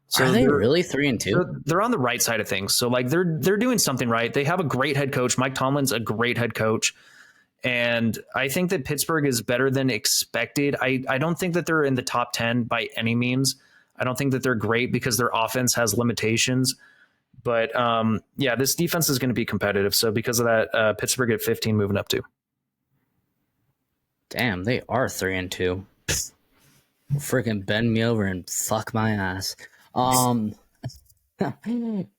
Speaker 1: So
Speaker 2: are they really 3-2?
Speaker 1: They're on the right side of things. So like they're doing something right. They have a great head coach. Mike Tomlin's a great head coach. And I think that Pittsburgh is better than expected. I don't think that they're in the top 10 by any means. I don't think that they're great because their offense has limitations. But this defense is going to be competitive. So because of that, Pittsburgh at 15 moving up 2.
Speaker 2: Damn, they are 3-2. Freaking bend me over and fuck my ass. All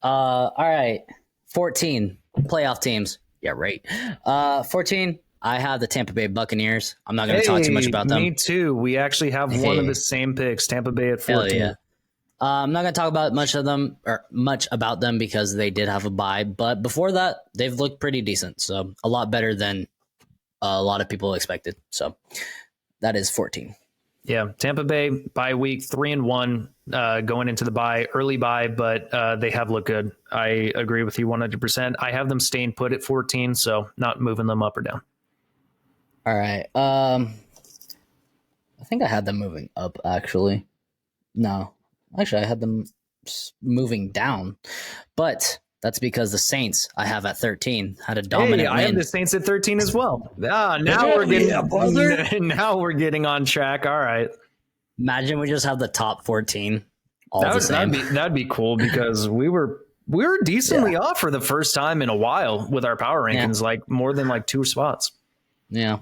Speaker 2: right. 14 playoff teams. Yeah, right. 14. I have the Tampa Bay Buccaneers. I'm not going to talk too much about them.
Speaker 1: Me too. We actually have one of the same picks. Tampa Bay at 14.
Speaker 2: Yeah. I'm not going to talk about much about them because they did have a bye. But before that, they've looked pretty decent. So a lot better than a lot of people expected. So that is 14.
Speaker 1: Yeah, Tampa Bay bye week 3-1 going into the early bye, but they have looked good. I agree with you 100%. I have them staying put at 14, so not moving them up or down.
Speaker 2: All right. I think I had them moving up, actually. No, actually, I had them moving down, but that's because the Saints I have at 13 had a dominant win.
Speaker 1: I have the Saints at 13 as well. Now we're getting on track. All right.
Speaker 2: Imagine we just have the top 14 all the same.
Speaker 1: That'd be cool because we were decently off for the first time in a while with our power rankings, like more than like 2 spots.
Speaker 2: Yeah.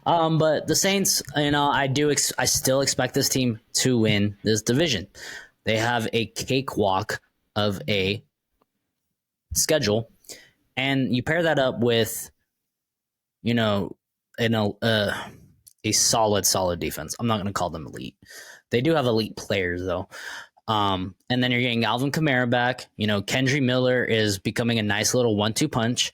Speaker 2: But the Saints, I still expect this team to win this division. They have a cakewalk of a schedule, and you pair that up with a solid defense. I'm not going to call them elite. They do have elite players though. And then you're getting Alvin Kamara back. Kendry Miller is becoming a nice little 1-2 punch.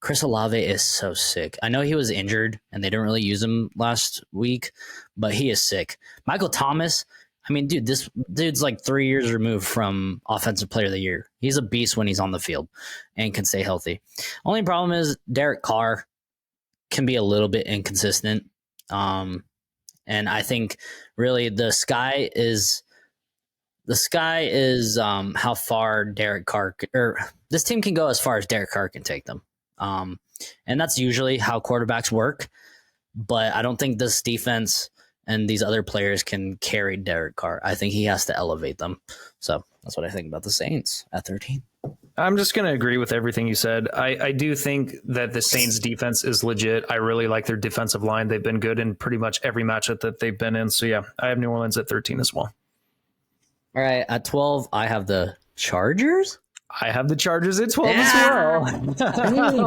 Speaker 2: Chris Olave is so sick. I know he was injured and they didn't really use him last week, but he is sick. Michael Thomas, I mean, dude, this dude's like 3 years removed from Offensive Player of the Year. He's a beast when he's on the field and can stay healthy. Only problem is Derek Carr can be a little bit inconsistent. And I think really the sky is how far Derek Carr or this team can go as far as Derek Carr can take them. And that's usually how quarterbacks work. But I don't think this defense and these other players can carry Derek Carr. I think he has to elevate them. So that's what I think about the Saints at 13.
Speaker 1: I'm just going to agree with everything you said. I do think that the Saints defense is legit. I really like their defensive line. They've been good in pretty much every matchup that they've been in. So, yeah, I have New Orleans at 13 as well.
Speaker 2: All right. At 12, I have the Chargers.
Speaker 1: I have the Chargers at 12 as well.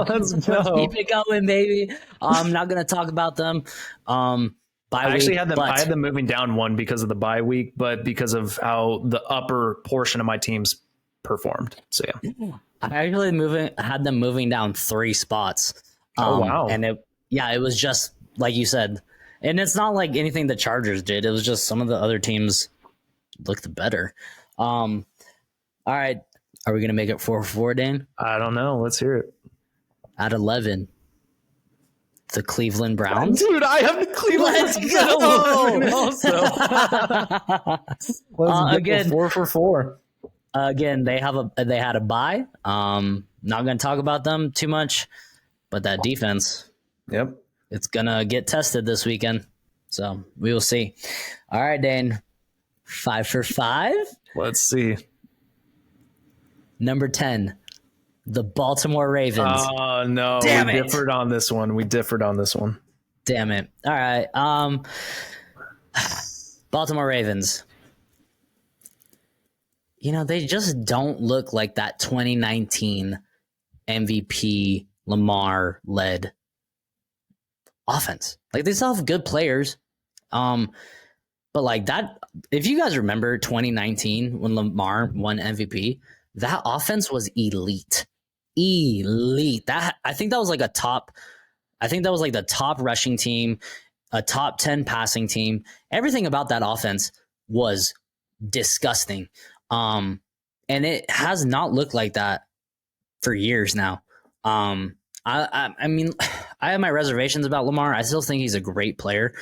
Speaker 1: Let's go.
Speaker 2: Keep it going, baby. I'm not going to talk about them.
Speaker 1: I actually had them. I had them moving down one because of the bye week, but because of how the upper portion of my teams performed. So yeah,
Speaker 2: I actually had them moving down 3 spots.
Speaker 1: Oh wow!
Speaker 2: And it was just like you said, and it's not like anything the Chargers did. It was just some of the other teams looked better. All right, are we gonna make it 4-4, Dane?
Speaker 1: I don't know. Let's hear it.
Speaker 2: At 11. The Cleveland Browns.
Speaker 1: Dude, I have the Cleveland Browns. Also.
Speaker 2: Again,
Speaker 1: 4 for 4.
Speaker 2: Again, they had a bye. Not going to talk about them too much, but that defense,
Speaker 1: yep,
Speaker 2: it's gonna get tested this weekend. So we will see. All right, Dane, 5 for 5.
Speaker 1: Let's see.
Speaker 2: Number 10. The Baltimore Ravens.
Speaker 1: Oh, no.
Speaker 2: Damn
Speaker 1: we
Speaker 2: it.
Speaker 1: differed on this one.
Speaker 2: Damn it. All right. Baltimore Ravens. You know, they just don't look like that 2019 MVP Lamar-led offense. Like, they still have good players. But like that, if you guys remember 2019 when Lamar won MVP, that offense was elite. I think that was like the top rushing team, a top 10 passing team. Everything about that offense was disgusting. And it has not looked like that for years now. I mean, I have my reservations about Lamar. I still think he's a great player,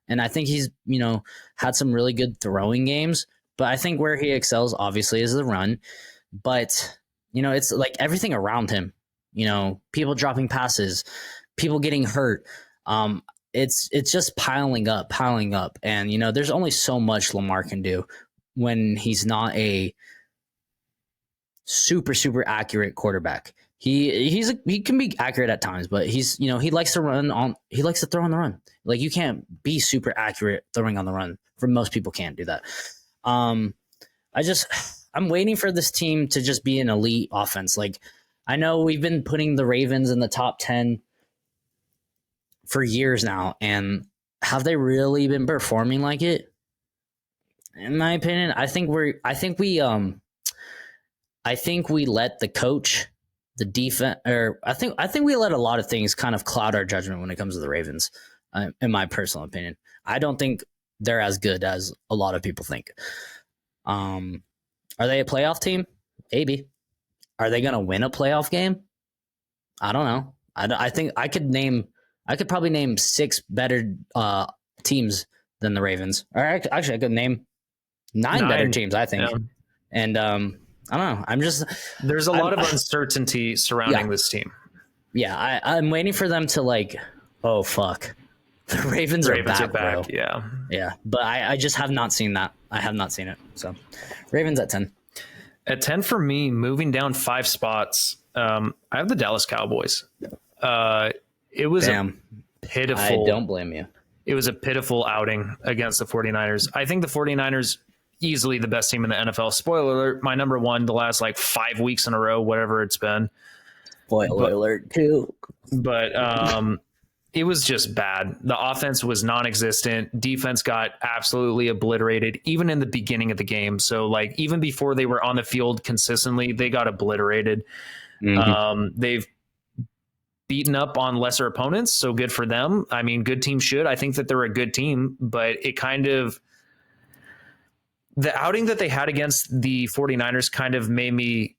Speaker 2: and I think he's, had some really good throwing games, but I think where he excels obviously is the run. But it's like everything around him, people dropping passes, people getting hurt. It's just piling up. And, there's only so much Lamar can do when he's not a super, super accurate quarterback. He can be accurate at times, but he likes to throw on the run. Like, you can't be super accurate throwing on the run. For most people can't do that. I'm waiting for this team to just be an elite offense. Like, I know we've been putting the Ravens in the top 10 for years now, and have they really been performing like it? In my opinion, I think we let the coach, the defense, or I think we let a lot of things kind of cloud our judgment when it comes to the Ravens. In my personal opinion, I don't think they're as good as a lot of people think. Are they a playoff team? Maybe. Are they going to win a playoff game? I don't know. I think I could probably name 6 better teams than the Ravens. Or actually, I could name 9 better teams, I think. Yeah. And I don't know.
Speaker 1: There's a lot of uncertainty surrounding this team.
Speaker 2: Yeah, I'm waiting for them to oh, fuck. The Ravens are back, bro.
Speaker 1: Yeah.
Speaker 2: Yeah, but I just have not seen that. I have not seen it. So, Ravens at 10.
Speaker 1: At 10 for me, moving down 5 spots, I have the Dallas Cowboys. It was pitiful.
Speaker 2: I don't blame you.
Speaker 1: It was a pitiful outing against the 49ers. I think the 49ers, easily the best team in the NFL. Spoiler alert, my number 1 the last 5 weeks in a row, whatever it's been.
Speaker 2: Spoiler alert, too.
Speaker 1: But it was just bad. The offense was non-existent. Defense got absolutely obliterated, even in the beginning of the game. So, even before they were on the field consistently, they got obliterated. Mm-hmm. They've beaten up on lesser opponents, so good for them. I mean, good teams should. I think that they're a good team, but it kind of the outing that they had against the 49ers kind of made me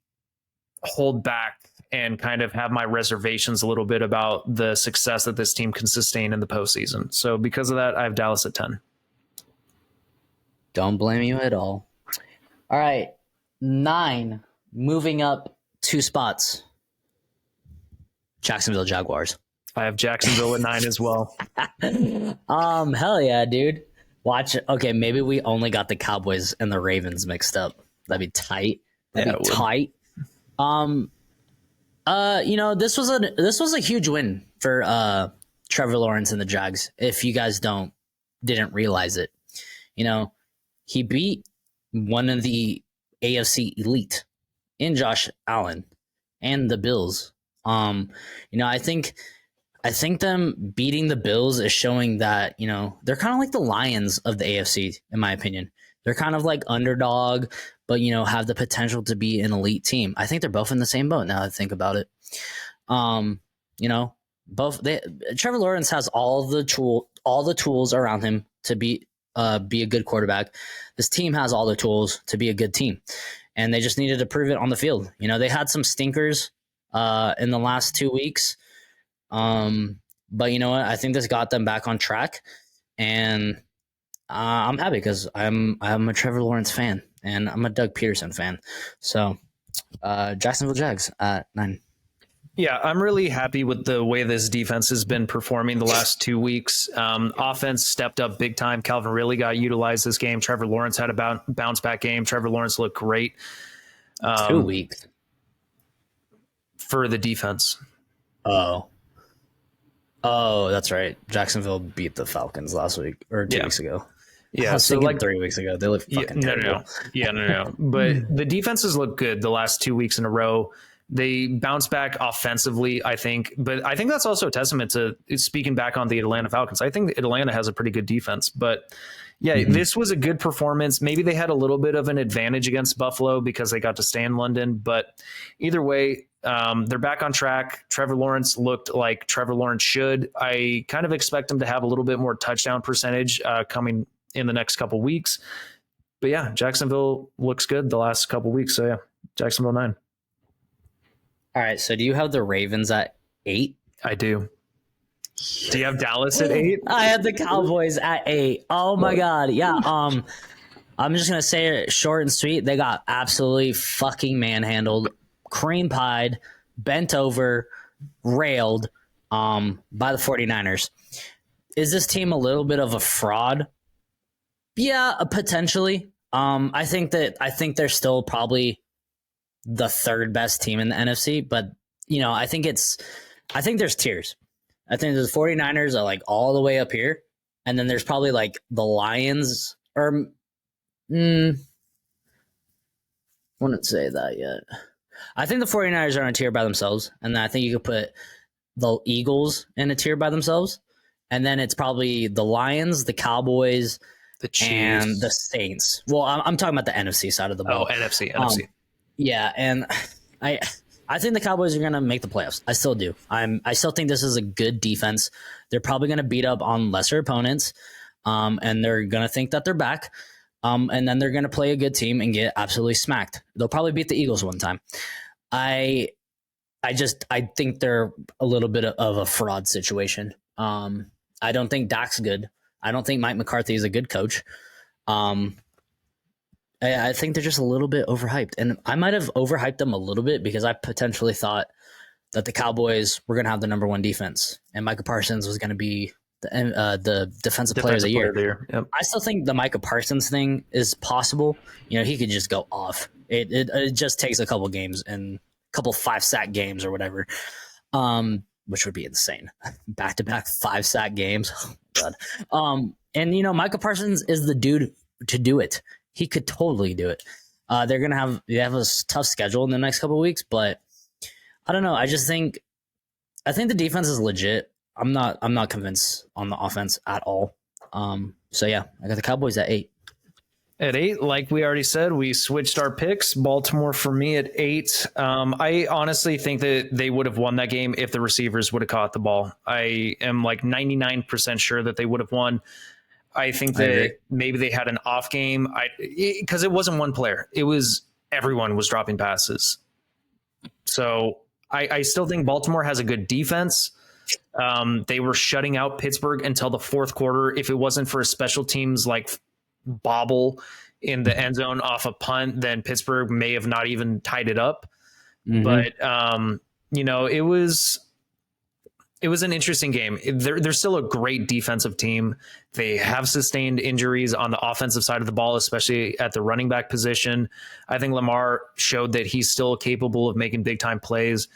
Speaker 1: hold back and kind of have my reservations a little bit about the success that this team can sustain in the postseason. So because of that, I have Dallas at 10.
Speaker 2: Don't blame you at all. All right, 9, moving up 2 spots. Jacksonville Jaguars.
Speaker 1: I have Jacksonville at 9 as well.
Speaker 2: Hell yeah, dude. Watch. Okay, maybe we only got the Cowboys and the Ravens mixed up. That'd be tight. That'd be tight. This was a huge win for Trevor Lawrence and the Jags. If you guys didn't realize it, he beat one of the AFC elite in Josh Allen and the Bills. I think them beating the Bills is showing that, they're kind of like the Lions of the AFC, in my opinion. They're kind of like underdog, but, have the potential to be an elite team. I think they're both in the same boat now that I think about it. Trevor Lawrence has all the tools around him to be a good quarterback. This team has all the tools to be a good team, and they just needed to prove it on the field. They had some stinkers in the last 2 weeks. But you know what? I think this got them back on track, and I'm happy because I'm a Trevor Lawrence fan and I'm a Doug Peterson fan. So Jacksonville Jags at 9.
Speaker 1: Yeah, I'm really happy with the way this defense has been performing the last 2 weeks. Offense stepped up big time. Calvin really got utilized this game. Trevor Lawrence had a bounce back game. Trevor Lawrence looked great.
Speaker 2: 2 weeks
Speaker 1: for the defense.
Speaker 2: Oh, that's right. Jacksonville beat the Falcons last week or 2 weeks ago.
Speaker 1: Yeah,
Speaker 2: I was thinking 3 weeks ago. They look fucking terrible.
Speaker 1: No. But the defenses look good the last 2 weeks in a row. They bounce back offensively, I think. But I think that's also a testament to speaking back on the Atlanta Falcons. I think Atlanta has a pretty good defense. But yeah, this was a good performance. Maybe they had a little bit of an advantage against Buffalo because they got to stay in London. But either way, they're back on track. Trevor Lawrence looked like Trevor Lawrence should. I kind of expect him to have a little bit more touchdown percentage coming in the next couple weeks. But yeah, Jacksonville looks good the last couple weeks. So yeah, Jacksonville 9.
Speaker 2: All right. So do you have the Ravens at 8?
Speaker 1: I do. Do you have Dallas at 8?
Speaker 2: I have the Cowboys at 8. Oh my God. Yeah. I'm just going to say it short and sweet. They got absolutely fucking manhandled, cream pied, bent over, railed by the 49ers. Is this team a little bit of a fraud? Yeah, potentially. I think they're still probably the third best team in the NFC, but I think there's tiers. I think the 49ers are like all the way up here, and then there's probably like the Lions or wouldn't say that yet. I think the 49ers are on a tier by themselves, and then I think you could put the Eagles in a tier by themselves, and then it's probably the Lions, the Cowboys,
Speaker 1: the Chiefs,
Speaker 2: and the Saints. Well, I'm talking about the NFC side of the ball.
Speaker 1: Oh, NFC.
Speaker 2: Yeah, and I think the Cowboys are going to make the playoffs. I still do. I still think this is a good defense. They're probably going to beat up on lesser opponents, and they're going to think that they're back, and then they're going to play a good team and get absolutely smacked. They'll probably beat the Eagles one time. I think they're a little bit of a fraud situation. I don't think Dak's good. I don't think Mike McCarthy is a good coach. I think they're just a little bit overhyped, and I might have overhyped them a little bit because I potentially thought that the Cowboys were going to have the number 1 defense, and Micah Parsons was going to be the defensive player of the year.
Speaker 1: Yep.
Speaker 2: I still think the Micah Parsons thing is possible. He could just go off. It just takes a couple games and a couple 5-sack games or whatever, which would be insane. Back-to-back 5-sack games. Oh, God. And Micah Parsons is the dude to do it. He could totally do it. They have a tough schedule in the next couple of weeks, but I don't know. I think the defense is legit. I'm not convinced on the offense at all. So yeah, I got the Cowboys at 8.
Speaker 1: At 8, like we already said, we switched our picks. Baltimore for me at 8. I honestly think that they would have won that game if the receivers would have caught the ball. I am like 99% sure that they would have won. I think
Speaker 2: I agree.
Speaker 1: that maybe they had an off game. Because it wasn't one player. It was everyone was dropping passes. So I still think Baltimore has a good defense. They were shutting out Pittsburgh until the fourth quarter. If it wasn't for a special teams like bobble in the end zone off a punt, then Pittsburgh may have not even tied it up. But it was an interesting game. They're still a great defensive team. They have sustained injuries on the offensive side of the ball, especially at the running back position. I think Lamar showed that he's still capable of making big time plays.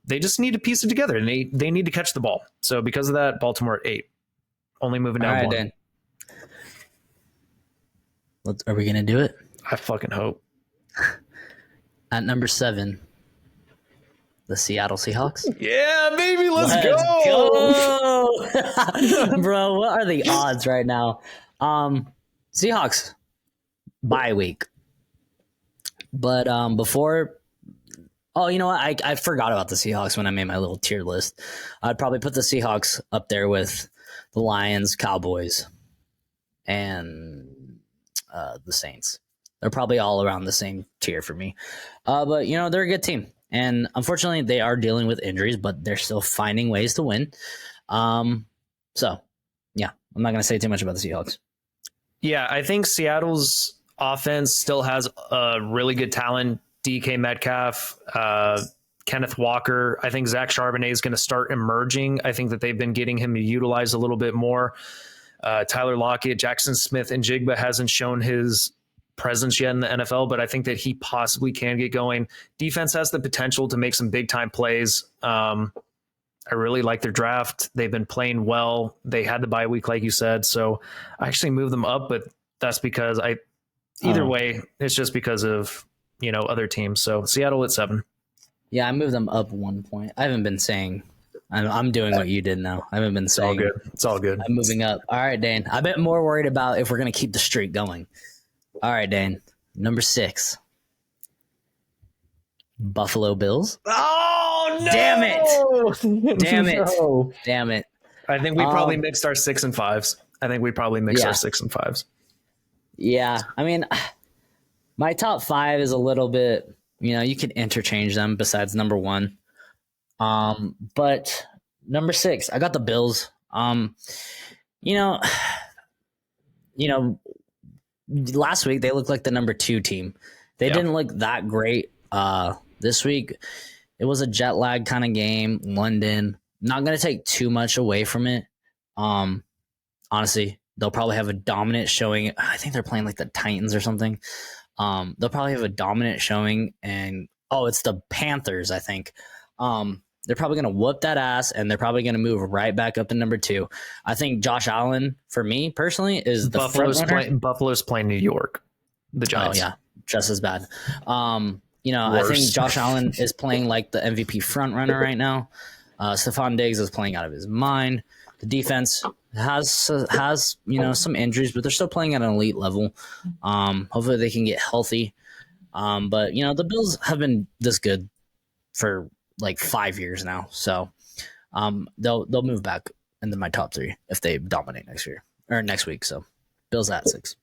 Speaker 1: They just need to piece it together, and they need to catch the ball. So because of that, Baltimore at 8, only moving down
Speaker 2: All right,
Speaker 1: one.
Speaker 2: Dan. Are we gonna do it?
Speaker 1: I fucking hope.
Speaker 2: At number 7, the Seattle Seahawks.
Speaker 1: Yeah, baby, let's
Speaker 2: Go!
Speaker 1: go.
Speaker 2: Bro, what are the odds right now? Seahawks bye week. But before you know what? I forgot about the Seahawks when I made my little tier list. I'd probably put the Seahawks up there with the Lions, Cowboys, and the Saints. They're probably all around the same tier for me. But, you know, they're a good team. And unfortunately, they are dealing with injuries, but they're still finding ways to win. So, yeah, I'm not going to say too much about the Seahawks.
Speaker 1: Yeah, I think Seattle's offense still has a really good talent. DK Metcalf, Kenneth Walker. I think Zach Charbonnet is going to start emerging. I think that they've been getting him utilized a little bit more. Tyler Lockett, Jackson Smith, and Jigba hasn't shown his presence yet in the NFL, but I think that he possibly can get going. Defense has the potential to make some big time plays. I really like their draft. They've been playing well. They had the bye week, like you said. So I actually moved them up, but that's because either way, it's just because of, other teams. So Seattle at 7.
Speaker 2: Yeah, I moved them up 1 point. I haven't been saying. I'm doing what you did now. I haven't been saying.
Speaker 1: It's all good.
Speaker 2: I'm moving up. All right, Dane. I've been more worried about if we're going to keep the streak going. All right, Dane. Number 6. Buffalo Bills.
Speaker 1: Oh, no!
Speaker 2: Damn it. Damn it.
Speaker 1: No.
Speaker 2: Damn it.
Speaker 1: I think we probably mixed our 6 and 5s. Our 6 and 5s.
Speaker 2: Yeah. I mean, my top 5 is a little bit, you could interchange them besides number 1. But number 6, I got the Bills. Last week they looked like the number 2 team. They didn't look that great. This week it was a jet lag kind of game. London, not going to take too much away from it. Honestly, they'll probably have a dominant showing. I think they're playing like the Titans or something. They'll probably have a dominant showing, and it's the Panthers, I think. They're probably going to whoop that ass, and they're probably going to move right back up to number 2. I think Josh Allen, for me personally, is the
Speaker 1: Buffalo's playing New York, the Giants.
Speaker 2: Oh yeah, just as bad. I think Josh Allen is playing like the MVP front runner right now. Stephon Diggs is playing out of his mind. The defense has some injuries, but they're still playing at an elite level. Hopefully they can get healthy. But the Bills have been this good for like 5 years now, so they'll move back into my top 3 if they dominate next week. So Bills at 6.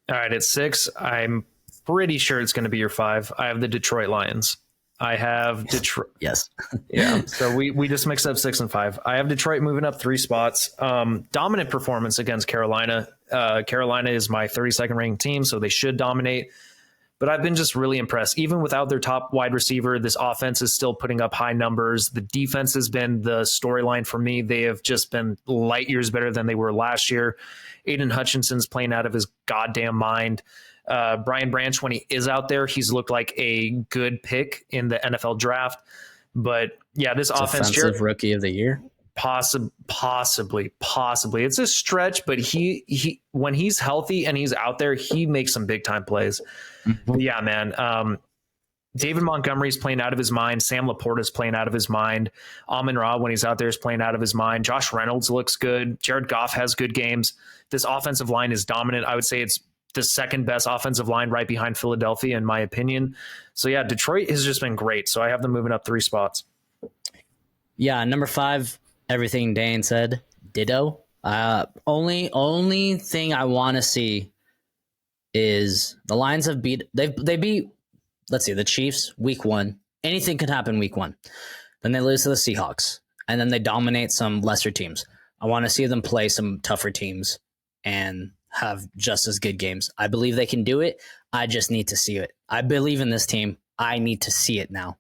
Speaker 1: All right, at 6, I'm pretty sure it's going to be your 5. I have the Detroit Lions. I have Detroit.
Speaker 2: Yes.
Speaker 1: Yeah. So we just mixed up 6 and 5. I have Detroit moving up 3 spots. Dominant performance against Carolina. Carolina is my 32nd ranked team, so they should dominate. But I've been just really impressed. Even without their top wide receiver, this offense is still putting up high numbers. The defense has been the storyline for me. They have just been light years better than they were last year. Aiden Hutchinson's playing out of his goddamn mind. Brian Branch, when he is out there, he's looked like a good pick in the NFL draft. But yeah, this offense,
Speaker 2: offensive rookie of the year.
Speaker 1: Possibly. It's a stretch, but he when he's healthy and he's out there, he makes some big time plays. Mm-hmm. Yeah, man. David Montgomery's playing out of his mind. Sam Laporta's playing out of his mind. Amon-Ra, when he's out there, is playing out of his mind. Josh Reynolds looks good. Jared Goff has good games. This offensive line is dominant. I would say it's the second best offensive line right behind Philadelphia, in my opinion. So yeah, Detroit has just been great. So I have them moving up 3 spots.
Speaker 2: Yeah, number 5, everything Dane said, ditto. Only thing I want to see is the Lions have they beat, let's see, the Chiefs week 1. Anything could happen week 1. Then they lose to the Seahawks, and then they dominate some lesser teams. I want to see them play some tougher teams and have just as good games. I believe they can do it. I just need to see it. I believe in this team. I need to see it now.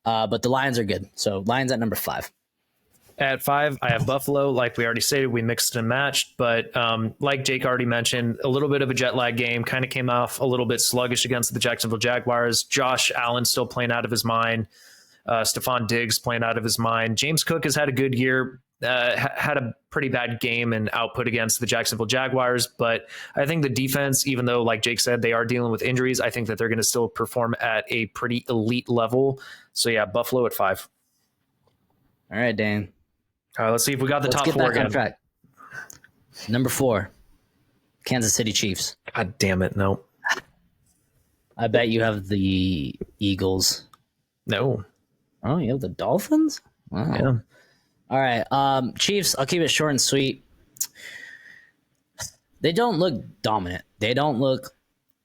Speaker 2: But the Lions are good. So Lions at number 5.
Speaker 1: At 5, I have Buffalo. Like we already stated, we mixed and matched. But like Jake already mentioned, a little bit of a jet lag game. Kind of came off a little bit sluggish against the Jacksonville Jaguars. Josh Allen still playing out of his mind. Stephon Diggs playing out of his mind. James Cook has had a good year. Had a pretty bad game and output against the Jacksonville Jaguars. But I think the defense, even though, like Jake said, they are dealing with injuries, I think that they're going to still perform at a pretty elite level. So, yeah, Buffalo at 5.
Speaker 2: All right, Dan.
Speaker 1: All right, let's see if we got the top 4 again. Track.
Speaker 2: Number 4, Kansas City Chiefs.
Speaker 1: God damn it, no.
Speaker 2: I bet you have the Eagles.
Speaker 1: No.
Speaker 2: Oh, you have the Dolphins? Wow.
Speaker 1: Yeah.
Speaker 2: All right, Chiefs, I'll keep it short and sweet. They don't look dominant. They don't look...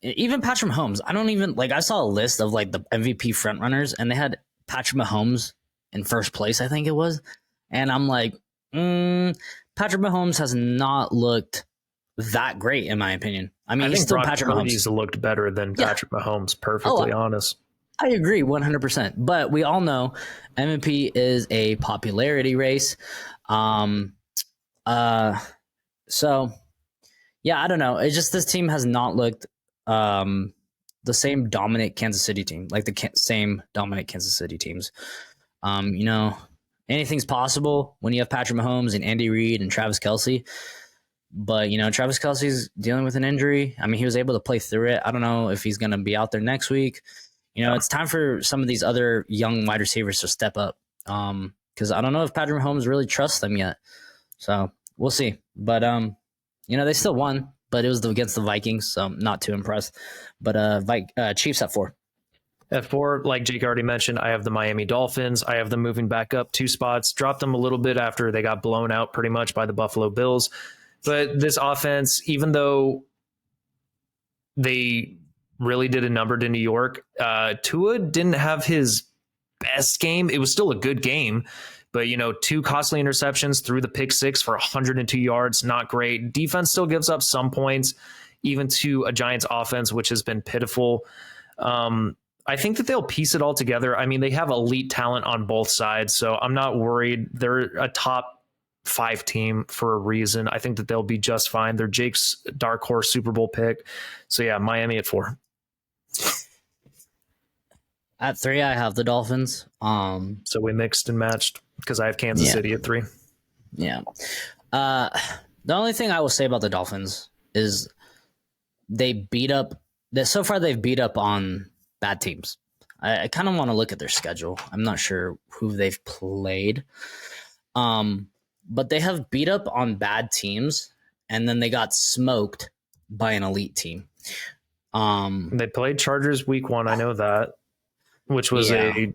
Speaker 2: Even Patrick Mahomes, I don't even... Like, I saw a list of, like, the MVP frontrunners, and they had Patrick Mahomes in first place, I think it was. And I'm like, Patrick Mahomes has not looked that great, in my opinion. I mean, he's still
Speaker 1: Brock
Speaker 2: Patrick Mahomes.
Speaker 1: He's looked better than Patrick Mahomes, perfectly honest.
Speaker 2: I agree 100%. But we all know MVP is a popularity race. So, yeah, I don't know. It's just this team has not looked the same dominant Kansas City team, like the same dominant Kansas City teams. You know, anything's possible when you have Patrick Mahomes and Andy Reid and Travis Kelce. But, you know, Travis Kelce's dealing with an injury. I mean, he was able to play through it. I don't know if he's going to be out there next week. You know, it's time for some of these other young wide receivers to step up. Because I don't know if Patrick Mahomes really trusts them yet. So we'll see. But, you know, they still won. But it was against the Vikings, so I'm not too impressed. But Chiefs at 4.
Speaker 1: At 4, like Jake already mentioned, I have the Miami Dolphins. I have them moving back up 2 spots, dropped them a little bit after they got blown out pretty much by the Buffalo Bills. But this offense, even though they really did a number to New York, Tua didn't have his best game. It was still a good game. But, you know, 2 costly interceptions, threw the pick 6 for 102 yards. Not great. Defense still gives up some points, even to a Giants offense, which has been pitiful. I think that they'll piece it all together. I mean, they have elite talent on both sides, so I'm not worried. They're a top 5 team for a reason. I think that they'll be just fine. They're Jake's dark horse Super Bowl pick. So, yeah, Miami at 4.
Speaker 2: At 3, I have the Dolphins.
Speaker 1: So we mixed and matched because I have Kansas City at 3.
Speaker 2: Yeah. The only thing I will say about the Dolphins is so far they've beat up on bad teams. I kind of want to look at their schedule. I'm not sure who they've played. But they have beat up on bad teams, and then they got smoked by an elite team.
Speaker 1: They played Chargers week 1. I know that, which was a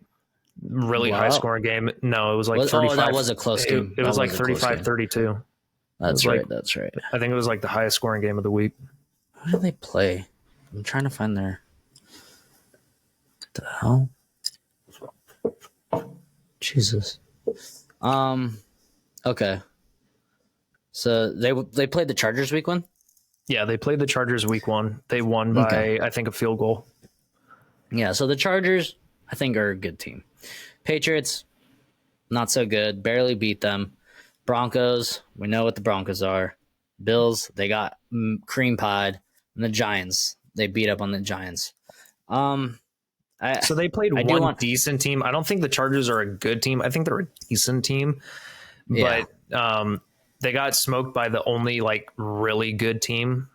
Speaker 1: really high scoring game. No, it was like 35.
Speaker 2: That was a close game.
Speaker 1: It was like 35-32.
Speaker 2: That's right. That's right.
Speaker 1: I think it was like the highest scoring game of the week.
Speaker 2: Who did they play? I'm trying to find their... What the hell? Jesus. Okay. So they played the Chargers week 1?
Speaker 1: Yeah, they played the Chargers week 1. They won by, I think, a field goal.
Speaker 2: Yeah, so the Chargers, I think, are a good team. Patriots, not so good. Barely beat them. Broncos, we know what the Broncos are. Bills, they got cream pied. And the Giants, they beat up on the Giants.
Speaker 1: So they played one decent team. I don't think the Chargers are a good team. I think they're a decent team. But they got smoked by the only like really good team.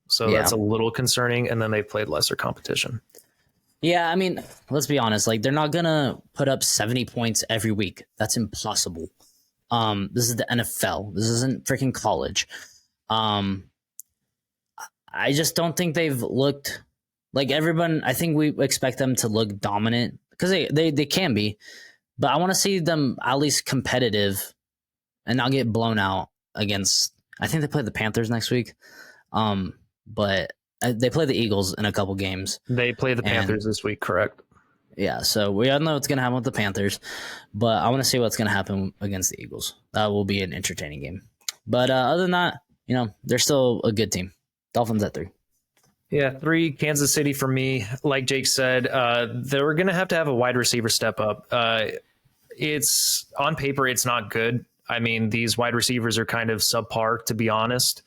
Speaker 1: So that's a little concerning. And then they played lesser competition.
Speaker 2: Yeah, I mean, let's be honest. Like, they're not going to put up 70 points every week. That's impossible. This is the NFL. This isn't freaking college. I just don't think they've looked like everyone. I think we expect them to look dominant because they can be, but I want to see them at least competitive and not get blown out against I think they play the Panthers next week. But they play the Eagles in a couple games.
Speaker 1: They play the Panthers this week, correct?
Speaker 2: Yeah, so we all know what's going to happen with the Panthers, but I want to see what's going to happen against the Eagles. That will be an entertaining game. But other than that, they're still a good team. Dolphins at 3.
Speaker 1: Yeah, 3, Kansas City for me. Like Jake said, they're going to have a wide receiver step up. It's on paper, it's not good. I mean, these wide receivers are kind of subpar, to be honest.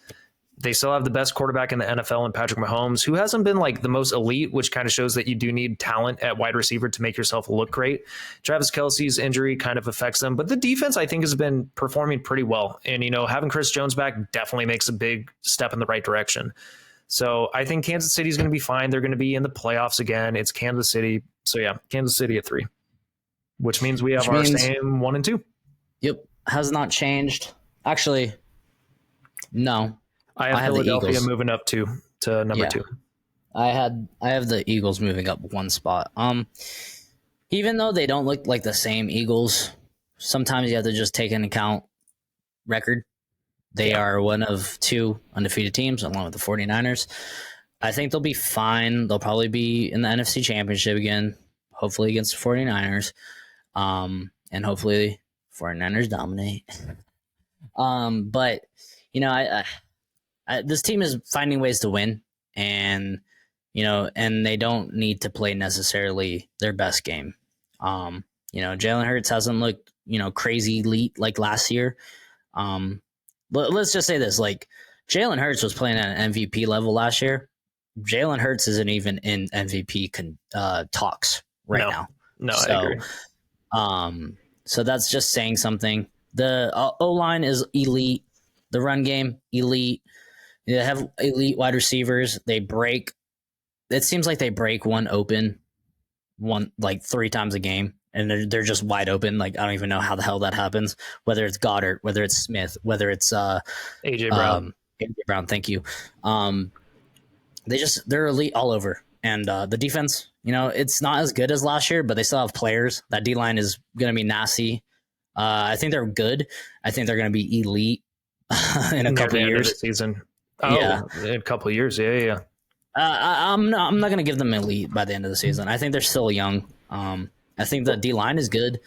Speaker 1: They still have the best quarterback in the NFL in Patrick Mahomes, who hasn't been like the most elite, which kind of shows that you do need talent at wide receiver to make yourself look great. Travis Kelce's injury kind of affects them, but the defense I think has been performing pretty well. And, having Chris Jones back definitely makes a big step in the right direction. So I think Kansas City is going to be fine. They're going to be in the playoffs again. It's Kansas City. So yeah, Kansas City at 3, which means we have our same 1 and 2.
Speaker 2: Yep. Has not changed. Actually, no.
Speaker 1: I have Philadelphia moving up to number 2.
Speaker 2: I have the Eagles moving up 1 spot. Even though they don't look like the same Eagles, sometimes you have to just take into account record. They are one of 2 undefeated teams, along with the 49ers. I think they'll be fine. They'll probably be in the NFC Championship again, hopefully against the 49ers. And hopefully 49ers dominate. But, this team is finding ways to win, and they don't need to play necessarily their best game. Jalen Hurts hasn't looked, crazy elite like last year. But let's just say this, like Jalen Hurts was playing at an MVP level last year. Jalen Hurts isn't even in MVP talks now. No, so, I agree. So that's just saying something. The O-line is elite. The run game, elite. They have elite wide receivers. They break. It seems like they break one open, 3 times a game, and they're just wide open. Like I don't even know how the hell that happens. Whether it's Goddard, whether it's Smith, whether it's
Speaker 1: AJ Brown.
Speaker 2: AJ Brown, thank you. They're elite all over, and the defense. It's not as good as last year, but they still have players. That D line is going to be nasty. I think they're good. I think they're going to be elite in a couple of years.
Speaker 1: Season. Oh, yeah. In a couple of years. Yeah.
Speaker 2: I'm not going to give them elite by the end of the season. I think they're still young. I think the D line is good,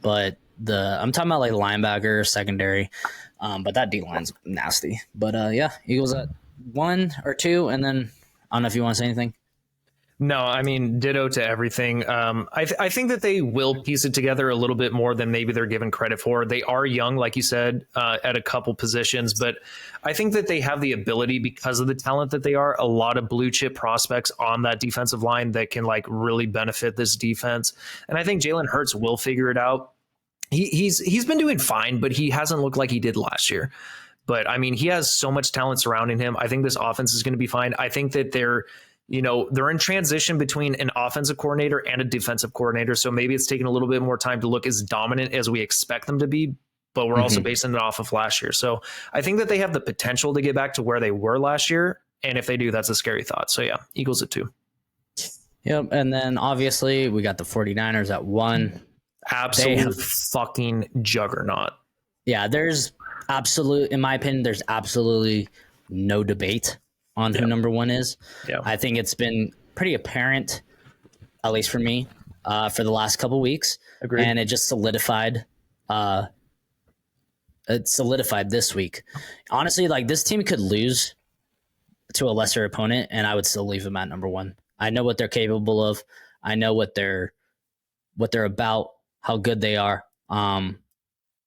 Speaker 2: but I'm talking about like the linebacker, secondary. But that D line's nasty. But Eagles at 1 or 2, and then I don't know if you want to say anything.
Speaker 1: No, I mean, ditto to everything. I think that they will piece it together a little bit more than maybe they're given credit for. They are young, like you said, at a couple positions, but I think that they have the ability, because of the talent that they are, a lot of blue chip prospects on that defensive line that can like really benefit this defense. And I think Jalen Hurts will figure it out. He's been doing fine, but he hasn't looked like he did last year. But I mean, he has so much talent surrounding him. I think this offense is going to be fine. I think that they're in transition between an offensive coordinator and a defensive coordinator. So maybe it's taking a little bit more time to look as dominant as we expect them to be, but we're also basing it off of last year. So I think that they have the potential to get back to where they were last year. And if they do, that's a scary thought. So yeah, Eagles at 2.
Speaker 2: Yep. And then obviously we got the 49ers at 1.
Speaker 1: Absolute fucking juggernaut.
Speaker 2: Yeah. In my opinion, there's absolutely no debate on who number 1 is. Yeah. I think it's been pretty apparent, at least for me, for the last couple weeks.
Speaker 1: Agreed.
Speaker 2: And it just solidified. It solidified this week. Honestly, like this team could lose to a lesser opponent, and I would still leave them at number 1. I know what they're capable of. I know what they're about, how good they are.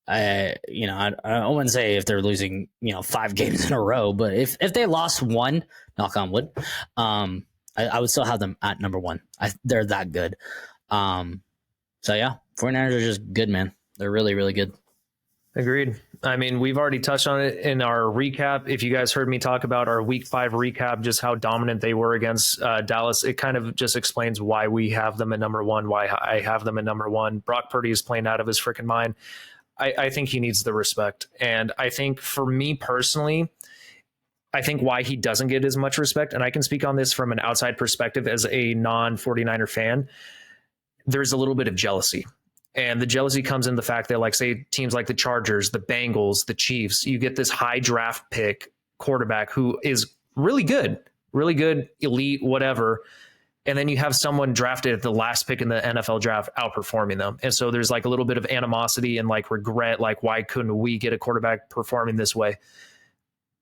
Speaker 2: I wouldn't say if they're losing, 5 games in a row, but if they lost 1, knock on wood, I would still have them at number 1. They're that good. So yeah, 49ers are just good, man. They're really, really good.
Speaker 1: Agreed. I mean, we've already touched on it in our recap. If you guys heard me talk about our week 5 recap, just how dominant they were against Dallas, it kind of just explains why we have them at number 1, why I have them at number 1. Brock Purdy is playing out of his freaking mind. I think he needs the respect. And I think for me personally, I think why he doesn't get as much respect, and I can speak on this from an outside perspective as a non-49er fan, there's a little bit of jealousy. And the jealousy comes in the fact that, like, say teams like the Chargers, the Bengals, the Chiefs, you get this high draft pick quarterback who is really good, elite, whatever. And then you have someone drafted at the last pick in the NFL draft outperforming them. And so there's like a little bit of animosity and like regret, like, why couldn't we get a quarterback performing this way?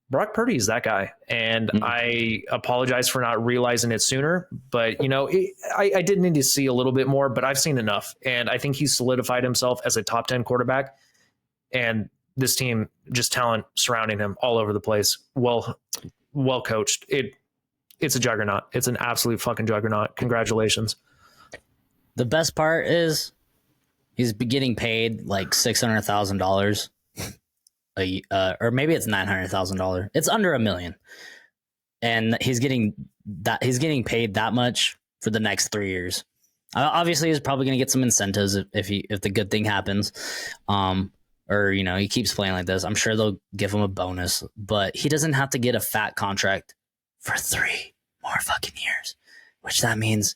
Speaker 1: Brock Purdy is that guy. And I apologize for not realizing it sooner. But, I did need to see a little bit more, but I've seen enough. And I think he's solidified himself as a top 10 quarterback. And this team, just talent surrounding him all over the place. Well coached. It's a juggernaut. It's an absolute fucking juggernaut. Congratulations.
Speaker 2: The best part is he's getting paid like $600,000 or maybe it's $900,000. It's under $1 million, and he's getting paid that much for the next 3 years. Obviously, he's probably going to get some incentives if the good thing happens, or he keeps playing like this. I'm sure they'll give him a bonus, but he doesn't have to get a fat contract for 3 more fucking years, which that means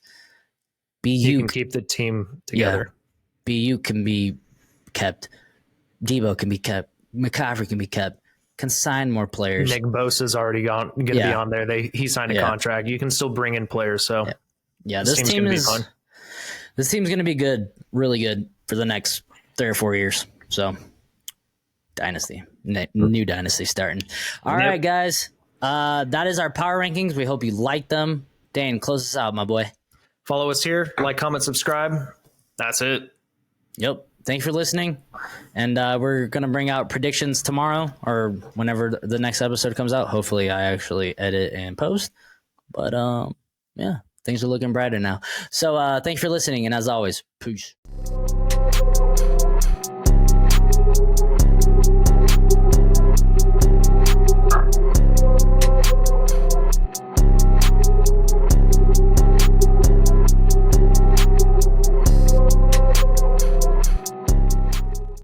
Speaker 1: BU can keep the team together.
Speaker 2: Yeah, BU can be kept. Debo can be kept. McCaffrey can be kept. Can sign more players.
Speaker 1: Nick Bosa's already going to be on there. He signed a contract. You can still bring in players. So
Speaker 2: this team is fun. This team's going to be good, really good for the next 3 or 4 years. So dynasty, new dynasty starting. All right, guys. That is our power rankings. We hope you like them. Dane, close us out, my boy.
Speaker 1: Follow us here. Like, comment, subscribe. That's it.
Speaker 2: Yep. Thanks for listening. And we're going to bring out predictions tomorrow or whenever the next episode comes out. Hopefully I actually edit and post. But things are looking brighter now. So thanks for listening. And as always, peace.